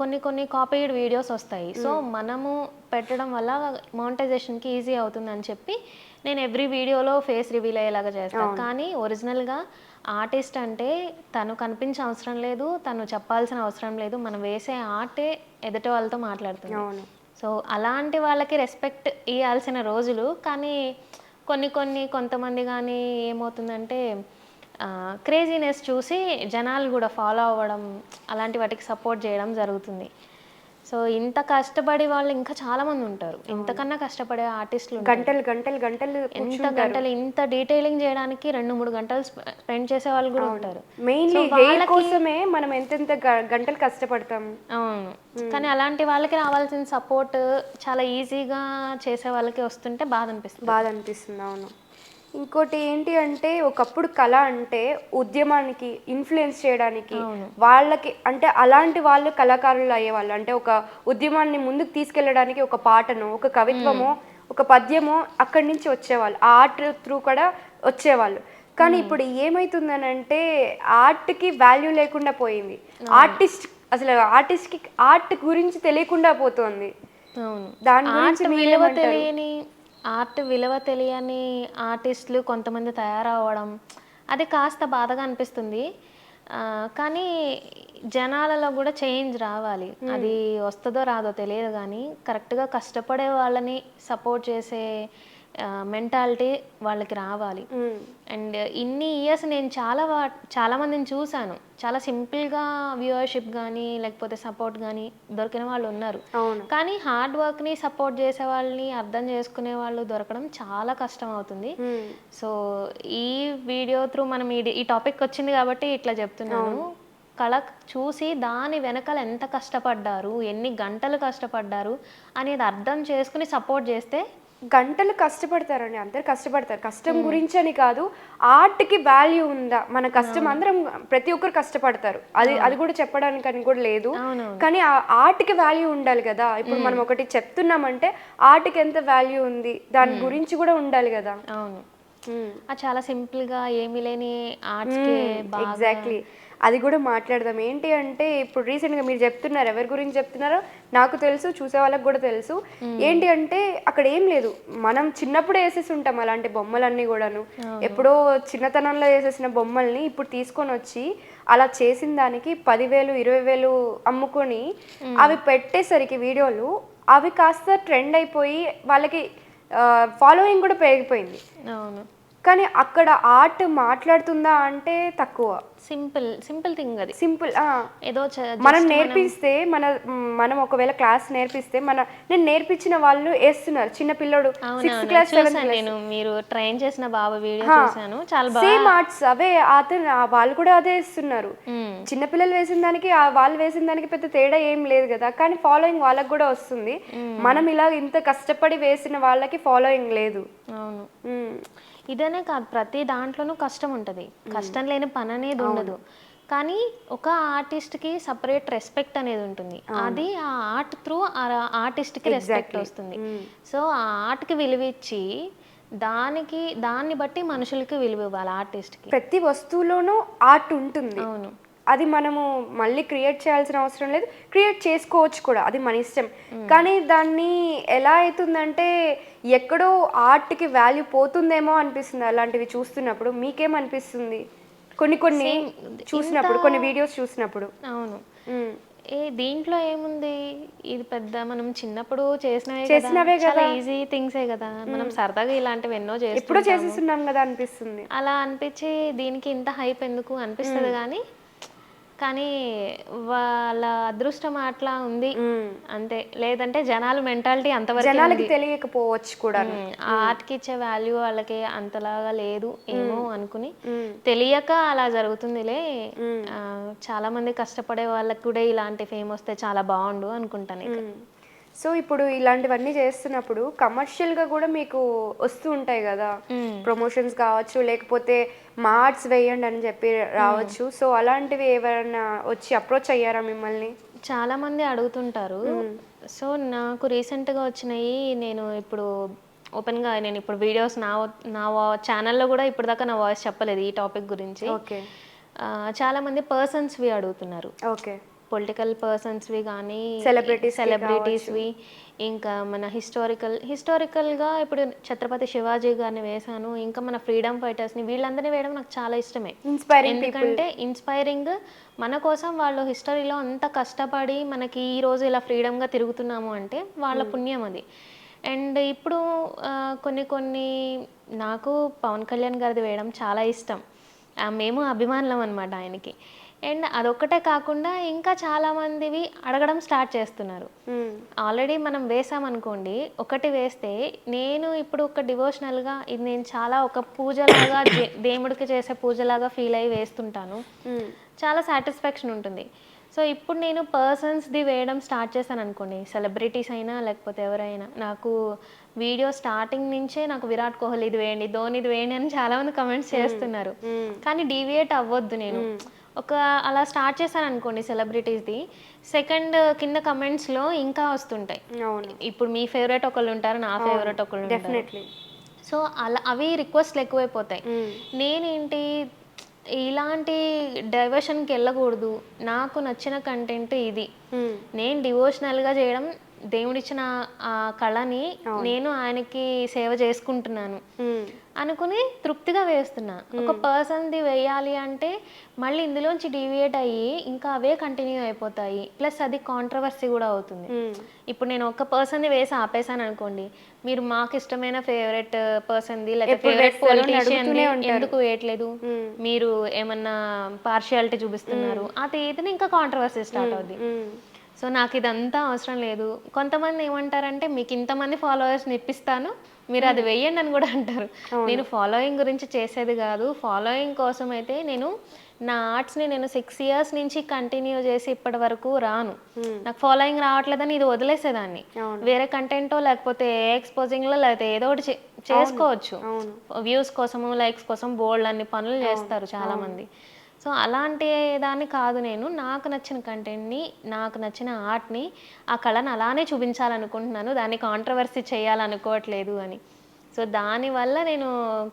కొన్ని కొన్ని కాపీడ్ వీడియోస్ వస్తాయి. సో మనము పెట్టడం వల్ల మానిటైజేషన్కి ఈజీ అవుతుందని చెప్పి నేను ఎవ్రీ వీడియోలో ఫేస్ రివీల్ అయ్యేలాగా చేస్తాను. కానీ ఒరిజినల్గా ఆర్టిస్ట్ అంటే తను కనిపించే అవసరం లేదు, తను చెప్పాల్సిన అవసరం లేదు, మనం వేసే ఆర్టే ఎదుటి వాళ్ళతో మాట్లాడుతుంది. సో అలాంటి వాళ్ళకి రెస్పెక్ట్ ఇవ్వాల్సిన రోజులు. కానీ కొంతమంది కానీ ఏమవుతుందంటే క్రేజీనెస్ చూసి జనాలు కూడా ఫాలో అవ్వడం, అలాంటి వాటికి సపోర్ట్ చేయడం జరుగుతుంది. సో ఇంత కష్టపడే వాళ్ళు ఇంకా చాలామంది ఉంటారు. ఇంతకన్నా కష్టపడే ఆర్టిస్టులు గంటలు ఇంత డీటెయిలింగ్ చేయడానికి 2-3 గంటలు స్పెండ్ చేసే వాళ్ళు కూడా ఉంటారు.
మెయిన్లీ హెయిర్ కోసమే మనం ఎంతెంత గంటలు కష్టపడతాం.
అవును. కానీ అలాంటి వాళ్ళకి రావాల్సిన సపోర్ట్ చాలా ఈజీగా చేసే వాళ్ళకి వస్తుంటే బాధ అనిపిస్తుంది.
అవును. ఇంకోటి ఏంటి అంటే ఒకప్పుడు కళ అంటే ఉద్యమానికి ఇన్ఫ్లుయెన్స్ చేయడానికి వాళ్ళకి అంటే అలాంటి వాళ్ళు కళాకారులు అయ్యేవాళ్ళు. అంటే ఒక ఉద్యమాన్ని ముందుకు తీసుకెళ్ళడానికి ఒక పాటను, ఒక కవిత్వమో, ఒక పద్యమో అక్కడి నుంచి వచ్చేవాళ్ళు. ఆ ఆర్ట్ త్రూ కూడా వచ్చేవాళ్ళు. కానీ ఇప్పుడు ఏమవుతుందని అంటే ఆర్ట్కి వాల్యూ లేకుండా పోయింది. ఆర్టిస్ట్కి ఆర్ట్ గురించి తెలియకుండా పోతుంది. దాని గురించి
ఆర్ట్ విలువ తెలియని ఆర్టిస్టులు కొంతమంది తయారవ్వడం అది కాస్త బాధగా అనిపిస్తుంది. కానీ జనాలలో కూడా చేంజ్ రావాలి. అది వస్తుందో రాదో తెలియదు, కానీ కరెక్ట్గా కష్టపడే వాళ్ళని సపోర్ట్ చేసే మెంటాలిటీ వాళ్ళకి రావాలి. అండ్ ఇన్ని ఇయర్స్ నేను చాలా మందిని చూశాను. చాలా సింపుల్గా వ్యూవర్షిప్ కానీ లేకపోతే సపోర్ట్ కానీ దొరికిన వాళ్ళు ఉన్నారు. కానీ హార్డ్ వర్క్ని సపోర్ట్ చేసే వాళ్ళని అర్థం చేసుకునే వాళ్ళు దొరకడం చాలా కష్టం అవుతుంది. సో ఈ వీడియో త్రూ మనం ఈ టాపిక్ వచ్చింది కాబట్టి ఇట్లా చెప్తున్నాను. కళ చూసి దాని వెనకాల ఎంత కష్టపడ్డారు, ఎన్ని గంటలు కష్టపడ్డారు అనేది అర్థం చేసుకుని సపోర్ట్ చేస్తే
గంటలు కష్టపడతారండి, అందరు కష్టపడతారు. కష్టం గురించి అని కాదు, ఆర్ట్కి వాల్యూ ఉందా, మన కష్టం అందరం ప్రతి ఒక్కరు కష్టపడతారు, అది కూడా చెప్పడానికి అని కూడా లేదు. కానీ ఆ ఆర్ట్కి వాల్యూ ఉండాలి కదా. ఇప్పుడు మనం ఒకటి చెప్తున్నామంటే ఆర్ట్కి ఎంత వాల్యూ ఉంది దాని గురించి కూడా ఉండాలి కదా.
అవును, చాలా సింపుల్గా ఏమీ లేని ఆర్ట్స్కి
ఎగ్జాక్ట్లీ అది కూడా మాట్లాడదాం. ఏంటి అంటే ఇప్పుడు రీసెంట్గా మీరు చెప్తున్నారు, ఎవరి గురించి చెప్తున్నారో నాకు తెలుసు, చూసే వాళ్ళకి కూడా తెలుసు. ఏంటి అంటే అక్కడ ఏం లేదు, మనం చిన్నప్పుడే వేసేసి ఉంటాం అలాంటి బొమ్మలన్నీ కూడాను. ఎప్పుడో చిన్నతనంలో వేసేసిన బొమ్మల్ని ఇప్పుడు తీసుకొని వచ్చి అలా చేసిన దానికి 10,000 20,000 అమ్ముకొని అవి పెట్టేసరికి వీడియోలు అవి కాస్త ట్రెండ్ అయిపోయి వాళ్ళకి ఫాలోయింగ్ కూడా పెరిగిపోయింది. కానీ అక్కడ ఆర్ట్ మాట్లాడుతుందా అంటే తక్కువ.
సింపుల్ థింగ్ అది.
సింపుల్ ఏదో మనం నేర్పిస్తే మనం ఒకవేళ క్లాస్ నేర్పిస్తే నేను నేర్పించిన వాళ్ళు వేస్తున్నారు. చిన్న పిల్లోడు 6th క్లాస్ 7th క్లాస్
నేను మీరు ట్రైన్ చేసిన బాబా వీడియో చూసాను, చాలా బాగా
సేమ్ ఆర్ట్స్ అవే వాళ్ళు కూడా అదే వేస్తున్నారు. చిన్న పిల్లలు వేసిన దానికి వాళ్ళు వేసిన దానికి పెద్ద తేడా ఏం లేదు కదా. కానీ ఫాలోయింగ్ వాళ్ళకి కూడా వస్తుంది. మనం ఇలా ఇంత కష్టపడి వేసిన వాళ్ళకి ఫాలోయింగ్ లేదు.
అవును, ఇదనే కాదు, ప్రతి దాంట్లోనూ కష్టం ఉంటుంది. కష్టం లేని పని అనేది ఉండదు. కానీ ఒక ఆర్టిస్ట్కి సపరేట్ రెస్పెక్ట్ అనేది ఉంటుంది. అది ఆ ఆర్ట్ త్రూ ఆర్టిస్ట్కి రెస్పెక్ట్ వస్తుంది. సో ఆ ఆర్ట్కి విలువ ఇచ్చి దాన్ని బట్టి మనుషులకి విలువ ఇవ్వాలి. ఆర్టిస్ట్కి
ప్రతి వస్తువులోనూ ఆర్ట్ ఉంటుంది.
అవును,
అది మనము మళ్ళీ క్రియేట్ చేయాల్సిన అవసరం లేదు, క్రియేట్ చేసుకోవచ్చు కూడా, అది మన ఇష్టం. కానీ దాన్ని ఎలా అవుతుందంటే ఎక్కడో ఆర్ట్కి వాల్యూ పోతుందేమో అనిపిస్తుంది అలాంటివి చూస్తున్నప్పుడు. మీకేమనిపిస్తుంది కొన్ని చూసినప్పుడు, కొన్ని వీడియోస్ చూసినప్పుడు?
అవును, దీంట్లో ఏముంది, ఇది పెద్ద మనం చిన్నప్పుడు
చేసినవే కదా,
ఈజీ థింగ్సే కదా, మనం సరదాగా ఇలాంటివి ఎన్నో
ఎప్పుడో చేసేస్తున్నాం కదా అనిపిస్తుంది.
అలా అనిపించి దీనికి ఇంత హైప్ ఎందుకు అనిపిస్తుంది. కానీ వాళ్ళ అదృష్టం అట్లా ఉంది అంతే. లేదంటే జనాలు మెంటాలిటీ అంతవరకు
జనాలకి తెలియకపోవచ్చు కూడా.
ఆర్ట్కి ఇచ్చే వాల్యూ వాళ్ళకి అంతలాగా లేదు ఏమో అనుకుని తెలియక అలా జరుగుతుందిలే. చాలా మంది కష్టపడే వాళ్ళకి కూడా ఇలాంటి ఫేమ్ వస్తే చాలా బాగుండు అనుకుంటాను.
సో ఇప్పుడు ఇలాంటివన్నీ చేస్తున్నప్పుడు కమర్షియల్గా కూడా మీకు వస్తూ ఉంటాయి కదా, ప్రమోషన్స్ కావచ్చు, లేకపోతే మార్ట్స్ వేయండి అని చెప్పి రావచ్చు. సో అలాంటివి ఎవరైనా వచ్చి అప్రోచ్ అయ్యారా మిమ్మల్ని?
చాలా మంది అడుగుతుంటారు. సో నాకు రీసెంట్గా వచ్చినాయి, నేను ఇప్పుడు ఓపెన్గా నేను ఇప్పుడు వీడియోస్ నా ఛానల్లో కూడా ఇప్పుడు దాకా నా వాయిస్ చెప్పలేదు ఈ టాపిక్ గురించి.
ఓకే,
చాలా మంది పర్సన్స్వి అడుగుతున్నారు.
ఓకే,
పొలిటికల్ పర్సన్స్వి కానీ
Celebrities కి
సెలబ్రిటీస్వి, ఇంకా మన హిస్టారికల్గా ఇప్పుడు ఛత్రపతి శివాజీ గారిని వేశాను, ఇంకా మన ఫ్రీడమ్ ఫైటర్స్ని, వీళ్ళందరినీ వేయడం నాకు చాలా ఇష్టమే.
Inspiring people.
ఎందుకంటే ఇన్స్పైరింగ్, మన కోసం వాళ్ళు హిస్టరీలో అంత కష్టపడి మనకి ఈ రోజు ఇలా ఫ్రీడమ్గా తిరుగుతున్నాము అంటే వాళ్ళ పుణ్యం అది. అండ్ ఇప్పుడు కొన్ని నాకు పవన్ కళ్యాణ్ గారిది వేయడం చాలా ఇష్టం. మేము అభిమానులం అనమాట ఆయనకి. అండ్ అదొక్కటే కాకుండా ఇంకా చాలామందివి అడగడం స్టార్ట్ చేస్తున్నారు. ఆల్రెడీ మనం వేసామనుకోండి, ఒకటి వేస్తే నేను ఇప్పుడు ఒక డివోషనల్గా ఇది నేను చాలా ఒక పూజలాగా దేవుడికి చేసే పూజలాగా ఫీల్ అయ్యి వేస్తుంటాను. చాలా సాటిస్ఫాక్షన్ ఉంటుంది. సో ఇప్పుడు నేను పర్సన్స్ది వేయడం స్టార్ట్ చేశాను అనుకోండి, సెలబ్రిటీస్ అయినా లేకపోతే ఎవరైనా, నాకు వీడియో స్టార్టింగ్ నుంచే నాకు విరాట్ కోహ్లీ ఇది వేయండి, ధోని ఇది వేయండి అని చాలామంది కమెంట్స్ చేస్తున్నారు. కానీ డీవియేట్ అవ్వద్దు. నేను అలా స్టార్ట్ చేశాను అనుకోండి సెలబ్రిటీస్ది, సెకండ్ కింద కమెంట్స్లో ఇంకా వస్తుంటాయి. ఇప్పుడు మీ ఫేవరెట్ ఒకళ్ళు ఉంటారు, నా ఫేవరెట్ ఒకళ్ళు ఉంటారు. సో అలా అవి రిక్వెస్ట్లు ఎక్కువైపోతాయి. నేనేంటి ఇలాంటి డైవర్షన్కి వెళ్ళకూడదు, నాకు నచ్చిన కంటెంట్ ఇది, నేను డివోషనల్గా చేయడం, దేవుడిచ్చిన ఆ కళని నేను ఆయనకి సేవ చేసుకుంటున్నాను అనుకుని తృప్తిగా వేస్తున్నా. ఒక పర్సన్ది వేయాలి అంటే మళ్ళీ ఇందులోంచి డీవియేట్ అయ్యి ఇంకా అవే కంటిన్యూ అయిపోతాయి, ప్లస్ అది కాంట్రవర్సీ కూడా అవుతుంది. ఇప్పుడు నేను ఒక పర్సన్ది వేసి ఆపేసాను అనుకోండి, మీరు మాకు ఇష్టమైన ఫేవరెట్ పర్సన్ది లేకపోతే ఫేవరెట్ పొలిటీషియన్ది ఎందుకు వేయట్లేదు, మీరు ఏమన్నా పార్షియాలిటీ చూపిస్తున్నారు, ఇది ఇంకా కాంట్రవర్సీ స్టార్ట్ అవుద్ది. సో నాకు ఇదంతా అవసరం లేదు. కొంతమంది ఏమంటారంటే, మీకు ఇంతమంది ఫాలోవర్స్ని ఇప్పిస్తాను, మీరు అది వెయ్యండి అని కూడా అంటారు. నేను ఫాలోయింగ్ గురించి చేసేది కాదు. ఫాలోయింగ్ కోసం అయితే నేను నా ఆర్ట్స్ని నేను 6 years నుంచి కంటిన్యూ చేసి ఇప్పటి వరకు రాను. నాకు ఫాలోయింగ్ రావట్లేదని ఇది వదిలేసేదాన్ని, వేరే కంటెంటో లేకపోతే ఎక్స్పోజింగ్లో లేకపోతే ఏదో ఒకటి చేసుకోవచ్చు. వ్యూస్ కోసము లైక్స్ కోసం బోల్డ్ అన్ని పనులు చేస్తారు చాలామంది. సో అలాంటి దాన్ని కాదు, నేను నాకు నచ్చిన కంటెంట్ని, నాకు నచ్చిన ఆర్ట్ని, ఆ కళను అలానే చూపించాలనుకుంటున్నాను, దాన్ని కాంట్రవర్సీ చేయాలనుకోవట్లేదు అని. సో దానివల్ల నేను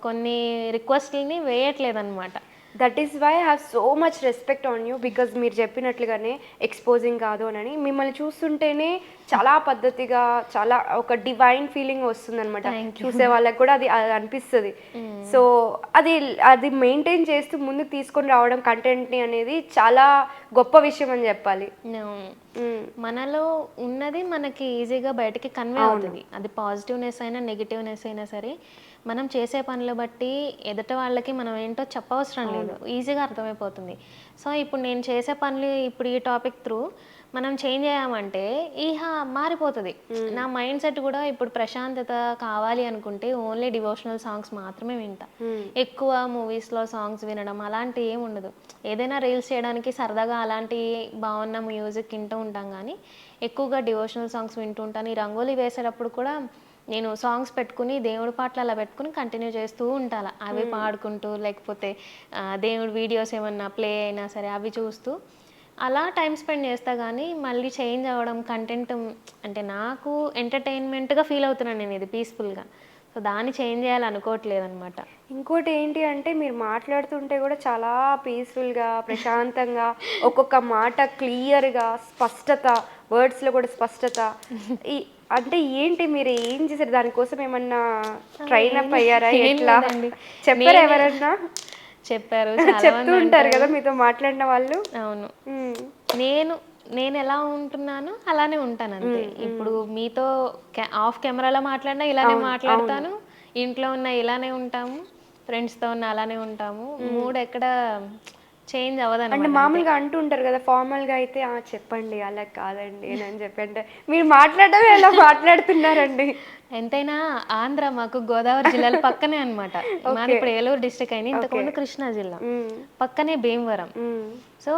కొన్ని రిక్వెస్ట్ని వేయట్లేదన్నమాట.
That is why I have so much respect on you, because మీరు చెప్పినట్లుగానే ఎక్స్పోజింగ్ కాదు అని, మిమ్మల్ని చూస్తుంటేనే చాలా పద్ధతిగా, చాలా ఒక డివైన్ ఫీలింగ్ వస్తుంది అనమాట. చూసే వాళ్ళకి కూడా అది అనిపిస్తుంది. సో అది మెయింటైన్ చేస్తూ ముందుకు తీసుకొని రావడం కంటెంట్ని అనేది చాలా గొప్ప విషయం అని చెప్పాలి.
మనలో ఉన్నది మనకి ఈజీగా బయటకి కన్వే అవుతుంది. అది పాజిటివ్నెస్ అయినా నెగిటివ్నెస్ అయినా సరే, మనం చేసే పనులు బట్టి ఎదుట వాళ్ళకి మనం ఏంటో చెప్పవసరం లేదు, ఈజీగా అర్థమైపోతుంది. సో ఇప్పుడు నేను చేసే పనులు ఇప్పుడు ఈ టాపిక్ త్రూ మనం చేంజ్ అయ్యామంటే మారిపోతుంది. నా మైండ్ సెట్ కూడా ఇప్పుడు ప్రశాంతత కావాలి అనుకుంటే ఓన్లీ డివోషనల్ సాంగ్స్ మాత్రమే వింటా. ఎక్కువ మూవీస్లో సాంగ్స్ వినడం అలాంటి ఏమి ఉండదు. ఏదైనా రీల్స్ చేయడానికి సరదాగా అలాంటి బాగున్న మ్యూజిక్ వింటూ ఉంటాం, కానీ ఎక్కువగా డివోషనల్ సాంగ్స్ వింటూ ఉంటాను. ఈ రంగోలీ వేసేటప్పుడు కూడా నేను సాంగ్స్ పెట్టుకుని దేవుడి పాటలు అలా పెట్టుకుని కంటిన్యూ చేస్తూ ఉంటాను. అవి పాడుకుంటూ లేకపోతే దేవుడి వీడియోస్ ఏమన్నా ప్లే అయినా సరే అవి చూస్తూ అలా టైం స్పెండ్ చేస్తా. కానీ మళ్ళీ చేంజ్ అవ్వడం కంటెంట్ అంటే నాకు ఎంటర్టైన్మెంట్గా ఫీల్ అవుతున్నాను నేను, ఇది పీస్ఫుల్గా. సో దాన్ని చేంజ్ చేయాలనుకోవట్లేదు అనమాట.
ఇంకోటి ఏంటి అంటే, మీరు మాట్లాడుతుంటే కూడా చాలా పీస్ఫుల్గా, ప్రశాంతంగా, ఒక్కొక్క మాట క్లియర్గా, స్పష్టత, వర్డ్స్లో కూడా స్పష్టత. అంటే ఏంటి, మీరు ఏం చేశారు దానికోసం? ఏమన్నా ట్రైన్ అప్ అయ్యారా? ఎట్లా చెప్పారా? ఎవరన్నా
చెప్పారు,
చెప్తూ ఉంటారు కదా మీతో మాట్లాడిన వాళ్ళు.
అవును, నేను ఎలా ఉంటున్నాను అలానే ఉంటాను అంతే. ఇప్పుడు మీతో ఆఫ్ కెమెరాలో మాట్లాడినా ఇలానే మాట్లాడతాను, ఇంట్లో ఉన్న ఇలానే ఉంటాము, ఫ్రెండ్స్తో ఉన్న అలానే ఉంటాము. మూడ్ ఎక్కడ చేంజ్ అవ్వదన్నమాట.
అంటే మామూలుగా అంటుంటారు కదా, ఫార్మల్గా అయితే చెప్పండి అలా కాదండి అని చెప్పి, అంటే మీరు మాట్లాడమే ఎలా మాట్లాడుతున్నారండి?
ఎంతైనా ఆంధ్ర మాకు గోదావరి జిల్లాల పక్కనే అనమాట. మాది ఇప్పుడు ఏలూరు డిస్ట్రిక్ట్ అయింది, ఇంతకుముందు కృష్ణా జిల్లా, పక్కనే భీమవరం. సో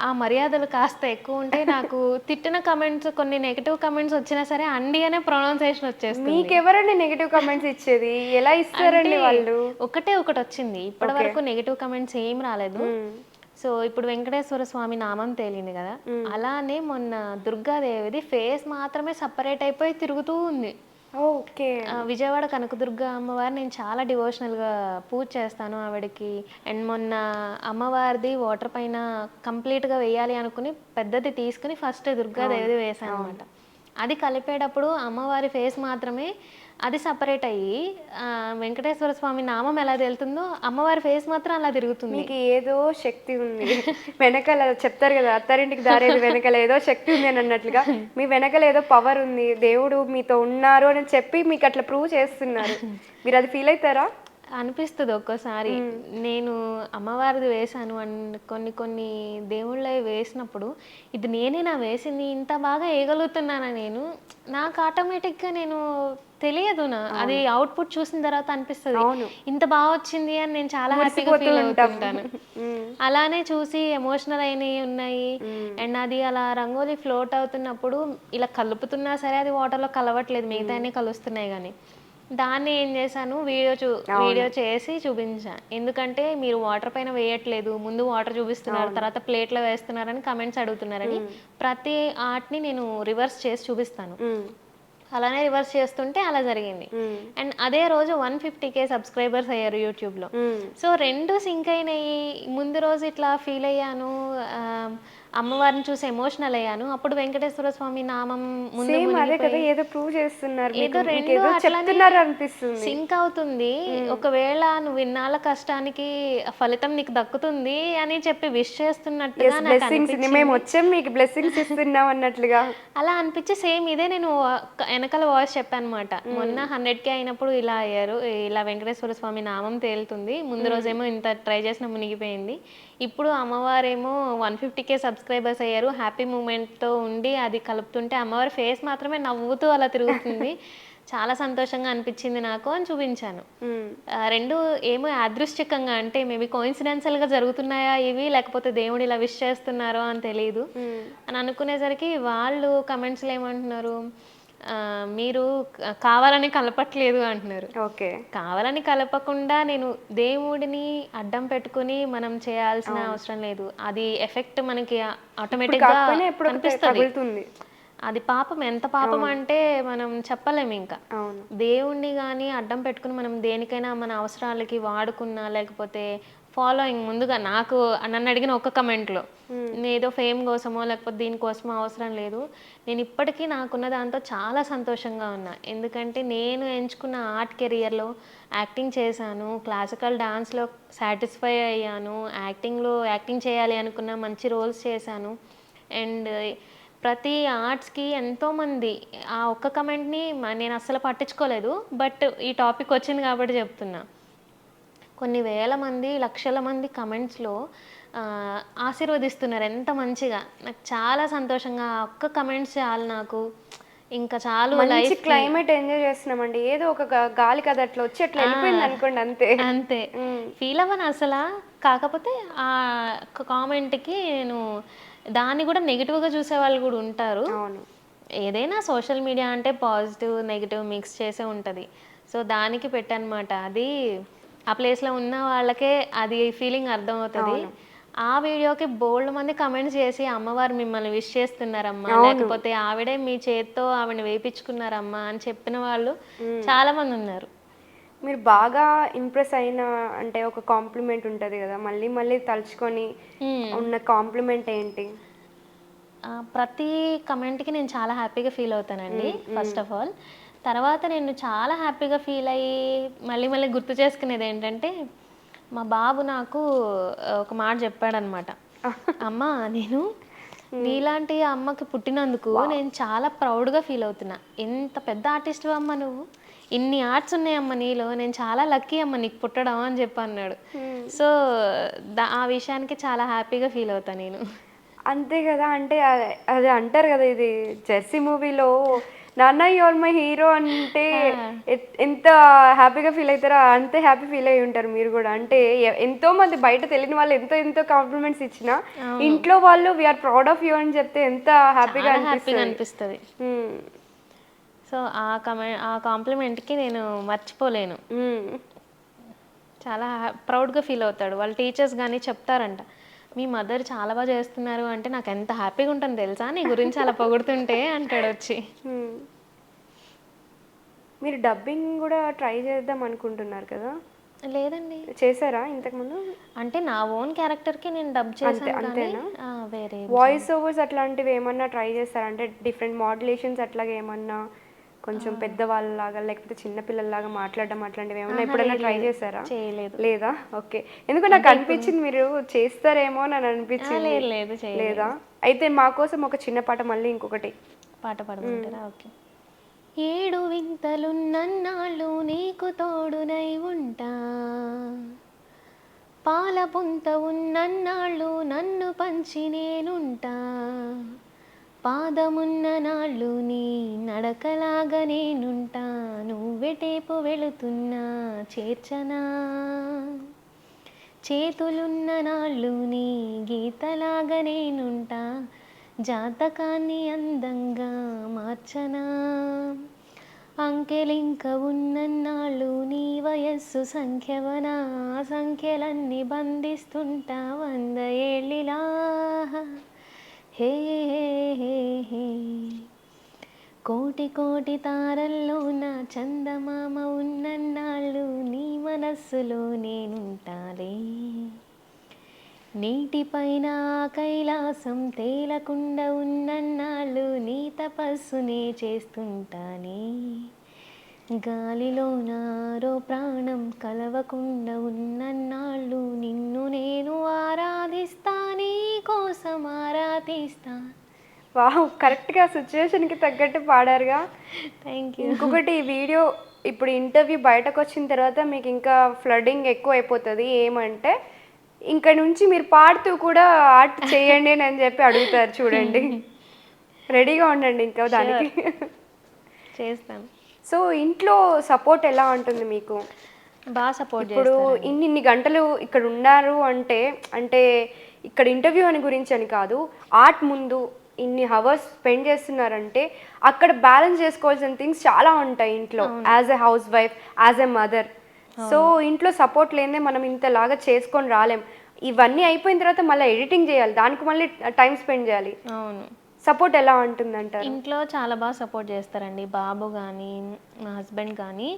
ఆ మర్యాదలు కాస్త ఎక్కువ ఉంటే నాకు తిట్టిన కమెంట్స్, కొన్ని నెగిటివ్ కమెంట్స్ వచ్చినా సరే అండి అనే ప్రొనౌన్సియేషన్ వచ్చేస్తుంది.
మీకు ఎవరండి నెగిటివ్ కమెంట్స్ ఇచ్చేది? ఎలా ఇస్తారండి వాళ్ళు?
ఒకటి వచ్చింది, ఇప్పటి వరకు నెగిటివ్ కమెంట్స్ ఏం రాలేదు. సో ఇప్పుడు వెంకటేశ్వర స్వామి నామం తేలింది కదా, అలానే మొన్న దుర్గాదేవిది ఫేస్ మాత్రమే సపరేట్ అయిపోయి తిరుగుతూ ఉంది.
ఓకే.
విజయవాడ కనకదుర్గ అమ్మవారు నేను చాలా డివోషనల్‌గా పూజ చేస్తాను ఆవిడకి. అండ్ మొన్న అమ్మవారిది వాటర్ పైన కంప్లీట్‌గా వేయాలి అనుకుని పెద్దది తీసుకొని ఫస్ట్ దుర్గాదేవిది వేశాను అనమాట. అది కలిపేటప్పుడు అమ్మవారి ఫేస్ మాత్రమే అది సెపరేట్ అయ్యి వెంకటేశ్వర స్వామి నామం ఎలా తేలుతుందో అమ్మవారి ఫేస్ మాత్రం అలా తిరుగుతుంది.
మీకు ఏదో శక్తి ఉంది. వెనకాల చెప్తారు కదా, అత్తారింటికి దారేది వెనకాల ఏదో శక్తి ఉంది అని అన్నట్లుగా మీ వెనకాల ఏదో పవర్ ఉంది, దేవుడు మీతో ఉన్నారు అని చెప్పి మీకు అట్లా ప్రూవ్ చేస్తున్నారు. మీరు అది ఫీల్ అవుతారా?
అనిపిస్తుంది ఒక్కోసారి. నేను అమ్మవారిది వేశాను అండ్ కొన్ని దేవుళ్ళవి వేసినప్పుడు ఇది నేనేనా వేసింది, ఇంత బాగా వేయగలుగుతున్నానా నేను, నాకు ఆటోమేటిక్గా నేను తెలియదు అది అవుట్పుట్ చూసిన తర్వాత అనిపిస్తుంది ఇంత బాగా వచ్చింది అని. నేను చాలా హ్యాపీగా ఫీల్ అవుతుంటాను. అలానే చూసి ఎమోషనల్ అయినవి ఉన్నాయి. అండ్ అది అలా రంగోలీ ఫ్లోట్ అవుతున్నప్పుడు ఇలా కలుపుతున్నా సరే అది వాటర్లో కలవట్లేదు, మిగతా అన్నీ కలుస్తున్నాయి. కానీ దాన్ని ఏం చేశాను, వీడియో చేసి చూపించా. ఎందుకంటే మీరు వాటర్ పైన వేయట్లేదు, ముందు వాటర్ చూపిస్తున్నారు, తర్వాత ప్లేట్లో వేస్తున్నారని కమెంట్స్ అడుగుతున్నారని ప్రతి ఆర్ట్ని నేను రివర్స్ చేసి చూపిస్తాను. అలానే రివర్స్ చేస్తుంటే అలా జరిగింది. అండ్ అదే రోజు 150K సబ్స్క్రైబర్స్ అయ్యారు యూట్యూబ్లో. సో రెండు సింక్ అయినాయి. ముందు రోజు ఇట్లా ఫీల్ అయ్యాను, అమ్మవారిని చూసి ఎమోషనల్ అయ్యాను. అప్పుడు వెంకటేశ్వర స్వామి నామం ముందు
ఏదో ప్రూవ్ చేస్తున్నారు,
ఏదో రెండు
అనిపిస్తుంది,
సింక్ అవుతుంది. ఒకవేళ నువ్వు ఇన్నాళ్ళ కష్టానికి ఫలితం నీకు దక్కుతుంది అని చెప్పి విష్ చేస్తున్నట్టుగా
అన్నట్లుగా
అలా అనిపించి సేమ్ ఇదే నేను వెనకాల వాయిస్ చెప్పాను అనమాట. మొన్న 100K అయినప్పుడు ఇలా అయ్యారు, ఇలా వెంకటేశ్వర స్వామి నామం తేలుతుంది, ముందు రోజేమో ఇంత ట్రై చేసిన మునిగిపోయింది, ఇప్పుడు అమ్మవారేమో 150K సబ్స్క్రైబర్స్ అయ్యారు, హ్యాపీ మూమెంట్తో ఉండి అది కలుపుతుంటే అమ్మవారి ఫేస్ మాత్రమే నవ్వుతూ అలా తిరుగుతుంది, చాలా సంతోషంగా అనిపించింది నాకు అని చూపించాను. రెండు ఏమో యాదృశ్చికంగా, అంటే మేబీ కోయిన్సిడెన్షియల్గా జరుగుతున్నాయా ఇవి, లేకపోతే దేవుడు ఇలా విష్ చేస్తున్నారో అని తెలియదు అని అనుకునేసరికి వాళ్ళు కమెంట్స్లో ఏమంటున్నారు, మీరు కావాలని కలపట్లేదు అంటున్నారు.
ఓకే,
కావాలని కలపకుండా నేను దేవుడిని అడ్డం పెట్టుకుని మనం చేయాల్సిన అవసరం లేదు, అది ఎఫెక్ట్ మనకి ఆటోమేటిక్గా కనిపిస్తుంది. అది పాపం, ఎంత పాపం అంటే మనం చెప్పలేము. ఇంకా దేవుణ్ణి కానీ అడ్డం పెట్టుకుని మనం దేనికైనా మన అవసరాలకి వాడుకున్నా, లేకపోతే ఫాలోయింగ్ ముందుగా నాకు నన్ను అడిగిన ఒక్క కమెంట్లో ఏదో ఫేమ్ కోసమో లేకపోతే దీనికోసమో అవసరం లేదు, నేను ఇప్పటికీ నాకున్న దాంతో చాలా సంతోషంగా ఉన్నా. ఎందుకంటే నేను ఎంచుకున్న ఆర్ట్ కెరియర్లో యాక్టింగ్ చేశాను, క్లాసికల్ డాన్స్లో సాటిస్ఫై అయ్యాను, యాక్టింగ్ చేయాలి అనుకున్న మంచి రోల్స్ చేశాను. అండ్ ప్రతి ఆర్ట్స్కి ఎంతోమంది ఆ ఒక్క కమెంట్ని నేను అస్సలు పట్టించుకోలేదు. బట్ ఈ టాపిక్ వచ్చింది కాబట్టి చెప్తున్నా, కొన్ని వేల మంది, లక్షల మంది కమెంట్స్లో ఆశీర్వదిస్తున్నారు ఎంత మంచిగా. నాకు చాలా సంతోషంగా, ఒక్క కమెంట్స్ చాలు నాకు, ఇంకా చాలు.
మంచి క్లైమేట్ ఎంజాయ్ చేస్తున్నామండి, ఏదో ఒక గాలి కథ అట్లా వచ్చి అట్లా వెళ్ళిపోయింది అనుకోండి, అంతే
ఫీల్ అవ్వను అసలు. కాకపోతే ఆ కామెంట్కి నేను దాన్ని కూడా నెగిటివ్గా చూసే వాళ్ళు కూడా ఉంటారు. ఏదైనా సోషల్ మీడియా అంటే పాజిటివ్ నెగిటివ్ మిక్స్ చేసే ఉంటుంది. సో దానికి పెట్టనమాట. అది ఆ ప్లేస్లో ఉన్న వాళ్ళకే అది ఫీలింగ్ అర్థమవుతుంది. ఆ వీడియోకి బోల్డ్ మంది కమెంట్స్ చేసి అమ్మవారు మిమ్మల్ని విష్ చేస్తున్నారమ్మా, లేకపోతే ఆవిడే మీ చేత్తో ఆవిడని వేయించుకున్నారమ్మా అని చెప్పిన వాళ్ళు చాలా మంది ఉన్నారు.
మీరు బాగా ఇంప్రెస్ అయిన అంటే ఒక కాంప్లిమెంట్ ఉంటుంది కదా, మళ్ళీ మళ్ళీ తలుచుకొని ఉన్న కాంప్లిమెంట్ ఏంటి?
ప్రతి కమెంట్కి నేను చాలా హ్యాపీగా ఫీల్ అవుతానండి ఫస్ట్ ఆఫ్ ఆల్. తర్వాత నేను చాలా హ్యాపీగా ఫీల్ అయ్యి మళ్ళీ మళ్ళీ గుర్తు చేసుకునేది ఏంటంటే, మా బాబు నాకు ఒక మాట చెప్పాడనమాట, అమ్మ నేను నీలాంటి అమ్మకి పుట్టినందుకు నేను చాలా ప్రౌడ్గా ఫీల్ అవుతున్నా, ఎంత పెద్ద ఆర్టిస్ట్ అమ్మ నువ్వు, ఇన్ని ఆర్ట్స్ ఉన్నాయమ్మ నీలో, నేను చాలా లక్కీ అమ్మ నీకు పుట్టడం అని చెప్పి అన్నాడు. సో ఆ విషయానికి చాలా హ్యాపీగా ఫీల్ అవుతాను నేను.
అంతే కదా, అంటే అది అంటారు కదా, ఇది జెర్సీ మూవీలో నాన్న యువర్ మై హీరో అంటే ఎంత హ్యాపీగా ఫీల్ అవుతారో అంతే హ్యాపీ ఫీల్ అయ్యి ఉంటారు మీరు కూడా. అంటే ఎంతో మంది బయట తెలియని వాళ్ళు ఎంతో కాంప్లిమెంట్స్ ఇచ్చినా ఇంట్లో వాళ్ళు వీఆర్ ప్రౌడ్ ఆఫ్ యూ అని చెప్తే ఎంత హ్యాపీగా
అనిపిస్తుంది. సో ఆ కాంప్లిమెంట్కి నేను మర్చిపోలేను. చాలా ప్రౌడ్గా ఫీల్ అవుతాడు. వాళ్ళ టీచర్స్ కానీ చెప్తారంట, మీ మదర్ చాలా బాగా చేస్తున్నారు అంటే నాకు ఎంత హ్యాపీగా ఉంటుంది తెలుసా నీ గురించి అలా పొగుడుతుంటే అంటాడు వచ్చి.
మీరు డబ్బింగ్ కూడా ట్రై చేద్దాం అనుకుంటున్నారు కదా?
లేదండి.
చేశారా ఇంతకుముందు?
అంటే నా ఓన్ క్యారెక్టర్‌కి నేను డబ్ చేశాను కానీ
అంతేనా?
వేరే ఏం
వాయిస్ ఓవర్స్ అట్లాంటివి ఏమన్నా ట్రై చేస్తారా? అంటే డిఫరెంట్ మోడ్యులేషన్స్ అట్లాగా ఏమన్నా కొంచెం పెద్దవాళ్ళలాగా లేకపోతే చిన్న పిల్లల్లాగా మాట్లాడడం అట్లాంటివి ఏమన్నా ఎప్పుడైనా ట్రై చేశారా?
చేయలేదు.
లేదా? ఓకే. ఎందుకో నాకు అనిపించింది మీరు చేస్తారేమో అని అనిపించింది.
లేదు లేదు చేయలేదు.
లేదా? అయితే మా కోసం ఒక చిన్న పాట మళ్ళీ ఇంకొకటి.
పాట పాడమంటారా? ఓకే. ఏడు వింతలున్నన్నాళ్ళు నీకు తోడునై ఉంటా, పాల పుంత ఉన్నన్నాళ్ళు నన్ను పంచి నేనుంటా, పాదమున్న నాళ్ళు నీ నడకలాగా నేనుంటా, నువ్వెటేపు వెళుతున్నా చేర్చనా, చేతులున్న నాళ్ళు నీ గీతలాగా నేనుంటా, జాతకాన్ని అందంగా మార్చనా, అంకెలింక ఉన్నన్నాళ్ళు నీ వయస్సు సంఖ్యవనా, సంఖ్యలన్నీ బంధిస్తుంటా 100 ఏళ్ళిలా. హే హే హే కోటి కోటి తారల్లో నా చందమామ ఉన్నన్నాళ్ళు నీ మనస్సులో నేనుంటాలే, నీటిపైన కైలాసం తేలకుండా ఉన్నన్నాళ్ళు నీ తపస్సునే చేస్తుంటానే, గాలిలో నారో ప్రాణం కలవకుండా ఉన్నన్నాళ్ళు నిన్ను నేను ఆరాధిస్తా, నీ కోసం ఆరాధిస్తా.
వావ్! కరెక్ట్‌గా సిచ్యుయేషన్‌కి తగ్గట్టు పాడారుగా.
Thank you.
ఇంకొకటి ఈ వీడియో ఇప్పుడు ఇంటర్వ్యూ బయటకొచ్చిన తర్వాత మీకు ఇంకా ఫ్లడింగ్ ఎక్కువైపోతది. ఏమంటే ఇంక నుంచి మీరు పాడుతూ కూడా ఆర్ట్ చేయండి అని చెప్పి అడుగుతారు చూడండి. రెడీగా ఉండండి ఇంకా దానికి.
చేస్తాను.
సో ఇంట్లో సపోర్ట్ ఎలా ఉంటుంది మీకు?
బాగా సపోర్ట్
ఇప్పుడు
చేస్తారండి.
ఇన్ని గంటలు ఇక్కడ ఉన్నారు అంటే, అంటే ఇక్కడ ఇంటర్వ్యూ అని గురించి అని కాదు, ఆర్ట్ ముందు ఇన్ని హవర్స్ స్పెండ్ చేస్తున్నారంటే అక్కడ బ్యాలెన్స్ చేసుకోవాల్సిన థింగ్స్ చాలా ఉంటాయి ఇంట్లో, as a house wife, as a mother. So ఇంట్లో సపోర్ట్ లేదే మనం ఇంతలాగా చేసుకొని రాలేం. ఇవన్నీ అయిపోయిన తర్వాత మళ్ళీ ఎడిటింగ్ చేయాలి, దానికి మళ్ళీ టైం స్పెండ్ చేయాలి.
అవును.
సపోర్ట్ ఎలా ఉంటుందంటారు?
ఇంట్లో చాలా బాగా సపోర్ట్ చేస్తారండి. బాబు కానీ మా హస్బెండ్ కానీ.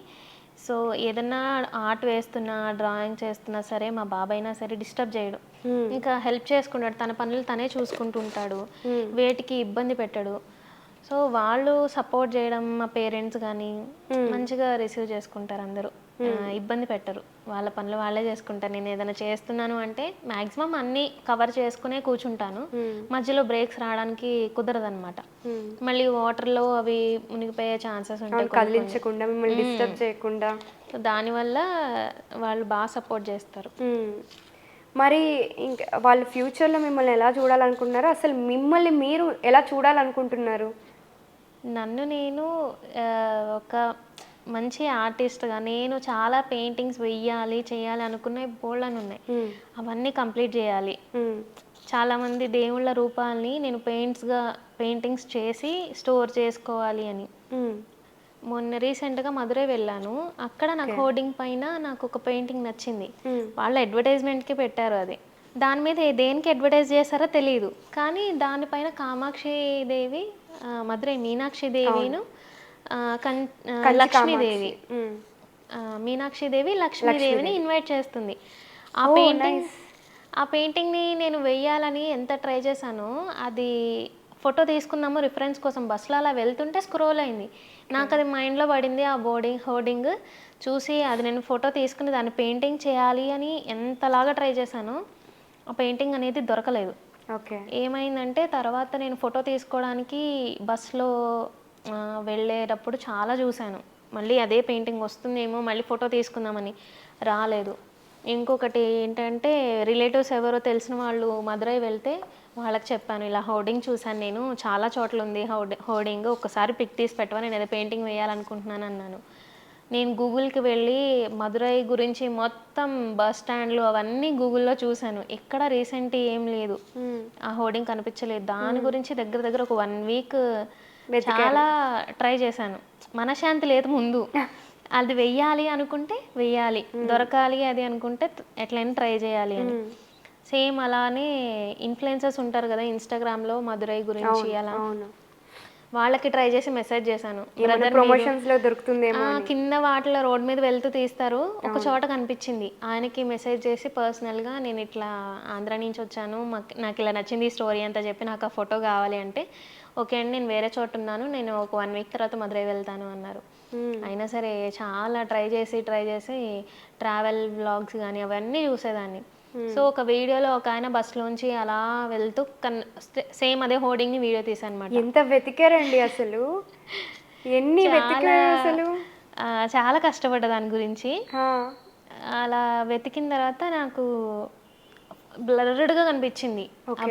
సో ఏదన్నా ఆర్ట్ వేస్తున్నా డ్రాయింగ్ చేస్తున్నా సరే మా బాబాయ్ అయినా సరే డిస్టర్బ్ చేయడు. ఇంకా హెల్ప్ చేసుకుంటాడు, తన పనులు తనే చూసుకుంటూ ఉంటాడు, వేటికి ఇబ్బంది పెట్టడు. సో వాళ్ళు సపోర్ట్ చేయడం మా పేరెంట్స్ కానీ మంచిగా రిసీవ్ చేసుకుంటారు అందరూ. ఇబ్బంది పెట్టరు, వాళ్ళ పనులు వాళ్ళే చేసుకుంటారు. నేను ఏదైనా చేస్తున్నాను అంటే మ్యాక్సిమం అన్నీ కవర్ చేసుకునే కూర్చుంటాను. మధ్యలో బ్రేక్స్ రావడానికి కుదరదనమాట. మళ్ళీ వాటర్లో అవి మునిగిపోయే ఛాన్సెస్ ఉంటాయి,
కదిలించకుండా మిమ్మల్ని డిస్టర్బ్ చేయకుండా.
సో దానివల్ల వాళ్ళు బాగా సపోర్ట్ చేస్తారు.
మరి ఇంకా వాళ్ళు ఫ్యూచర్లో మిమ్మల్ని ఎలా చూడాలనుకుంటున్నారు? అసలు మిమ్మల్ని మీరు ఎలా చూడాలనుకుంటున్నారు?
నన్ను నేను ఒక మంచి ఆర్టిస్ట్గా నేను చాలా పెయింటింగ్స్ వెయ్యాలి చేయాలి అనుకున్నవి బోల్డని ఉన్నాయి. అవన్నీ కంప్లీట్ చేయాలి. చాలామంది దేవుళ్ళ రూపాలని నేను పెయింటింగ్స్ చేసి స్టోర్ చేసుకోవాలి అని. మొన్న రీసెంట్గా మధురై వెళ్ళాను. అక్కడ నాకు హోర్డింగ్ పైన నాకు ఒక పెయింటింగ్ నచ్చింది. వాళ్ళు అడ్వర్టైజ్మెంట్కి పెట్టారు అది. దాని మీద దేనికి అడ్వర్టైజ్ చేశారో తెలియదు, కానీ దానిపైన కామాక్షి దేవి, మధురై మీనాక్షి దేవిను లక్ష్మీదేవి, మీనాక్షిదేవి లక్ష్మీదేవిని ఇన్వైట్ చేస్తుంది. ఆ పెయింటింగ్ని నేను వెయ్యాలని ఎంత ట్రై చేశానో, అది ఫోటో తీసుకుందాము రిఫరెన్స్ కోసం బస్సులో అలా వెళ్తుంటే స్క్రోల్ అయింది. నాకు అది మైండ్లో పడింది. ఆ హోర్డింగ్ చూసి అది నేను ఫోటో తీసుకుని దాన్ని పెయింటింగ్ చేయాలి అని ఎంతలాగా ట్రై చేశానో ఆ పెయింటింగ్ అనేది దొరకలేదు.
ఓకే.
ఏమైందంటే తర్వాత నేను ఫోటో తీసుకోవడానికి బస్సులో వెళ్ళేటప్పుడు చాలా చూశాను, మళ్ళీ అదే పెయింటింగ్ వస్తుందేమో మళ్ళీ ఫోటో తీసుకుందామని, రాలేదు. ఇంకొకటి ఏంటంటే రిలేటివ్స్ ఎవరో తెలిసిన వాళ్ళు మధురై వెళ్తే వాళ్ళకి చెప్పాను, ఇలా హోర్డింగ్ చూశాను నేను, చాలా చోట్ల ఉంది హోర్డింగ్, ఒక్కసారి పిక్ తీసి పెట్టవా, నేను ఏదో పెయింటింగ్ వేయాలనుకుంటున్నాను అన్నాను. నేను గూగుల్కి వెళ్ళి మధురై గురించి మొత్తం బస్ స్టాండ్లు అవన్నీ గూగుల్లో చూశాను, ఎక్కడ రీసెంట్ ఏం లేదు, ఆ హోర్డింగ్ కనిపించలేదు. దాని గురించి దగ్గర దగ్గర ఒక 1 వీక్ చాలా ట్రై చేశాను. మనశ్శాంతి లేదు ముందు, అది వెయ్యాలి అనుకుంటే వెయ్యాలి, దొరకాలి అది అనుకుంటే ఎట్లయినా ట్రై చేయాలి అని. సేమ్ అలానే ఇన్ఫ్లుయెన్సర్స్ ఉంటారు కదా ఇన్స్టాగ్రామ్లో మధురై గురించి, అలా వాళ్ళకి ట్రై చేసి మెసేజ్ చేశాను.
ఏమైనా
బ్రదర్
ప్రమోషన్స్‌లో దొరుకుతుందేమో అని.
కింద వాటిలో రోడ్ మీద వెళ్తూ తీస్తారు. ఒక చోట కనిపించింది. ఆయనకి మెసేజ్ చేసి పర్సనల్‌గా నేను ఇట్లా ఆంధ్ర నుంచి వచ్చాను. నాకు ఇలా నచ్చింది ఈ స్టోరీ అంతా చెప్పి నాకు ఆ ఫోటో కావాలి అంటే, ఓకే అండి నేను వేరే చోట ఉన్నాను. నేను ఒక 1 వీక్ తర్వాత మదురై వెళ్తాను అన్నారు. అయినా సరే చాలా ట్రై చేసి ట్రావెల్ వ్లాగ్స్ కానీ అవన్నీ చూసేదాన్ని. సో ఒక వీడియోలో ఒక ఆయన బస్సులోంచి అలా వెళ్తూ సేమ్ అదే హోర్డింగ్‌ని వీడియో తీశానన్నమాట.
ఎంత వెతికారండి అసలు? ఎన్ని
చాలా
వెతికారు అసలు?
చాలా కష్టపడ్డా దాని గురించి.
ఆ!
అలా వెతికిన తర్వాత నాకు బ్లర్‌డ్‌గా కనిపించింది.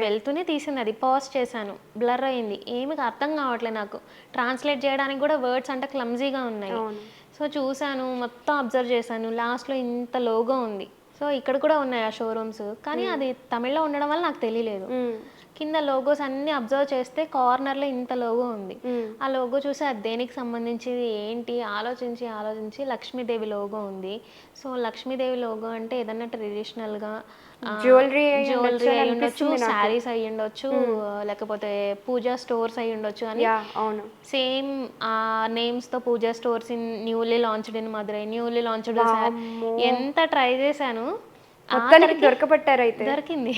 వెళ్తూనే తీసింది అది. పాజ్ చేశాను. బ్లర్ అయింది. ఏమి అర్థం కావట్లేదు నాకు. ట్రాన్స్‌లేట్ చేయడానికి కూడా వర్డ్స్ అంటే క్లమ్జీగా ఉన్నాయి.
అవును.
సో చూసాను, మొత్తం అబ్జర్వ్ చేశాను. లాస్ట్‌లో ఇంత లోగో ఉంది. సో ఇక్కడ కూడా ఉన్నాయి ఆ షోరూమ్స్. కానీ అది తమిళ్‌లో ఉండడం వల్ల నాకు తెలియలేదు. కింద లోగోస్ అన్నీ అబ్జర్వ్ చేస్తే కార్నర్‌లో ఇంత లోగో ఉంది. ఆ లోగో చూసి అది దేనికి సంబంధించింది ఏంటి ఆలోచించి లక్ష్మీదేవి లోగో ఉంది. సో లక్ష్మీదేవి లోగో అంటే ఏదన్నా ట్రెడిషనల్‌గా
జ్యువెలరీ
అయ్యుండొచ్చు, శారీస్ అయ్యుండొచ్చు, లేకపోతే పూజా స్టోర్స్ అయ్యుండొచ్చు అని.
యాహ్! అవును.
సేమ్ ఆ నేమ్స్‌తో Pooja stores newly launched in Madurai, newly launched ఎంత ట్రై చేశాను.
మొత్తానికి దొరకబట్టారైతే.
దొరికింది.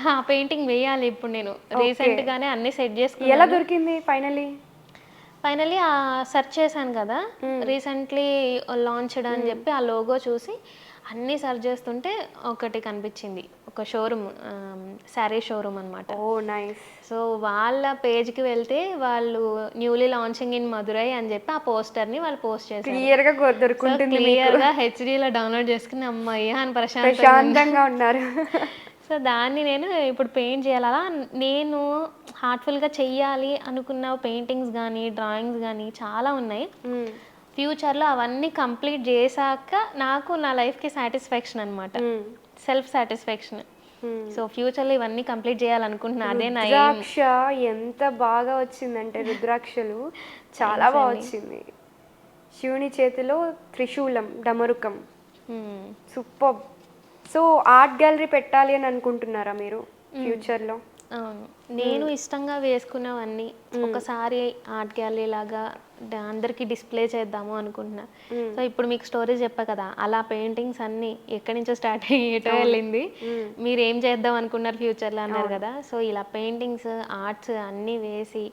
ఆ పెయింటింగ్ వేయాలి ఇప్పుడు నేను. రీసెంట్‌గానే అన్నీ సెట్
ఎలా
చేసుకున్నాను.
దొరికింది ఫైనల్లీ?
ఫైనల్లీ సెర్చ్ చేశాను కదా! రీసెంట్‌లీ లాంచ్డ్ అని చెప్పి ఆ లోగో చూసి అన్నీ సెర్చ్ చేస్తుంటే ఒకటి కనిపించింది. ఒక షోరూమ్, శారీ షోరూమ్ అనమాట.
ఓహ్! నైస్.
సో వాళ్ళ పేజ్‌కి వెళ్తే వాళ్ళు న్యూలీ లాంచింగ్ ఇన్ మదురై అని చెప్పి ఆ పోస్టర్‌ని వాళ్ళు పోస్ట్ చేశారు.
క్లియర్‌గా దొరుకుంటుంది మీకు.
క్లియర్‌గా హెచ్‌డీలో డౌన్‌లోడ్ చేసుకుని హమ్మయ్య అని
ప్రశాంతంగా ఉన్నారు.
సో దాన్ని నేను ఇప్పుడు పెయింట్ చేయాలి. అలా నేను హార్ట్‌ఫుల్‌గా చెయ్యాలి అనుకున్న పెయింటింగ్స్ గానీ, డ్రాయింగ్స్ గానీ చాలా ఉన్నాయి. ఫ్యూచర్‌లో అవన్నీ కంప్లీట్ చేశాక నాకు నా లైఫ్‌కి సాటిస్ఫాక్షన్ అనమాట. Self satisfaction. సో ఫ్యూచర్‌లో ఇవన్నీ కంప్లీట్ చేయాలనుకుంటున్నా. అదే నా ఎయిమ్.
రుద్రాక్ష ఎంత బాగా వచ్చిందంటే రుద్రాక్షలు చాలా బాగా వచ్చింది. శివుని చేతిలో త్రిశూలం, డమరుకం. సూపర్బ్. సో ఆర్ట్ గ్యాలరీ పెట్టాలి అని అనుకుంటున్నారా మీరు ఫ్యూచర్‌లో?
అవును. నేను ఇష్టంగా వేసుకున్నవన్నీ ఒకసారి ఆర్ట్ గ్యాలరీ లాగా అందరికీ డిస్ప్లే చేద్దాము అనుకుంటున్నా. సో ఇప్పుడు మీకు స్టోరీ చెప్పా కదా, అలా పెయింటింగ్స్ అన్నీ ఎక్కడి నుంచో స్టార్ట్ అయ్యి ఎటో వెళ్ళింది. మీరు ఏం చేద్దాం అనుకున్నారు ఫ్యూచర్లో అన్నారు కదా. సో ఇలా పెయింటింగ్స్, ఆర్ట్స్ అన్నీ వేసి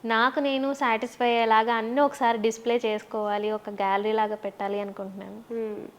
నాకు నేను సాటిస్ఫై అయ్యేలాగా అన్నీ ఒకసారి డిస్ప్లే చేసుకోవాలి, ఒక గ్యాలరీ లాగా పెట్టాలి అనుకుంటున్నాను.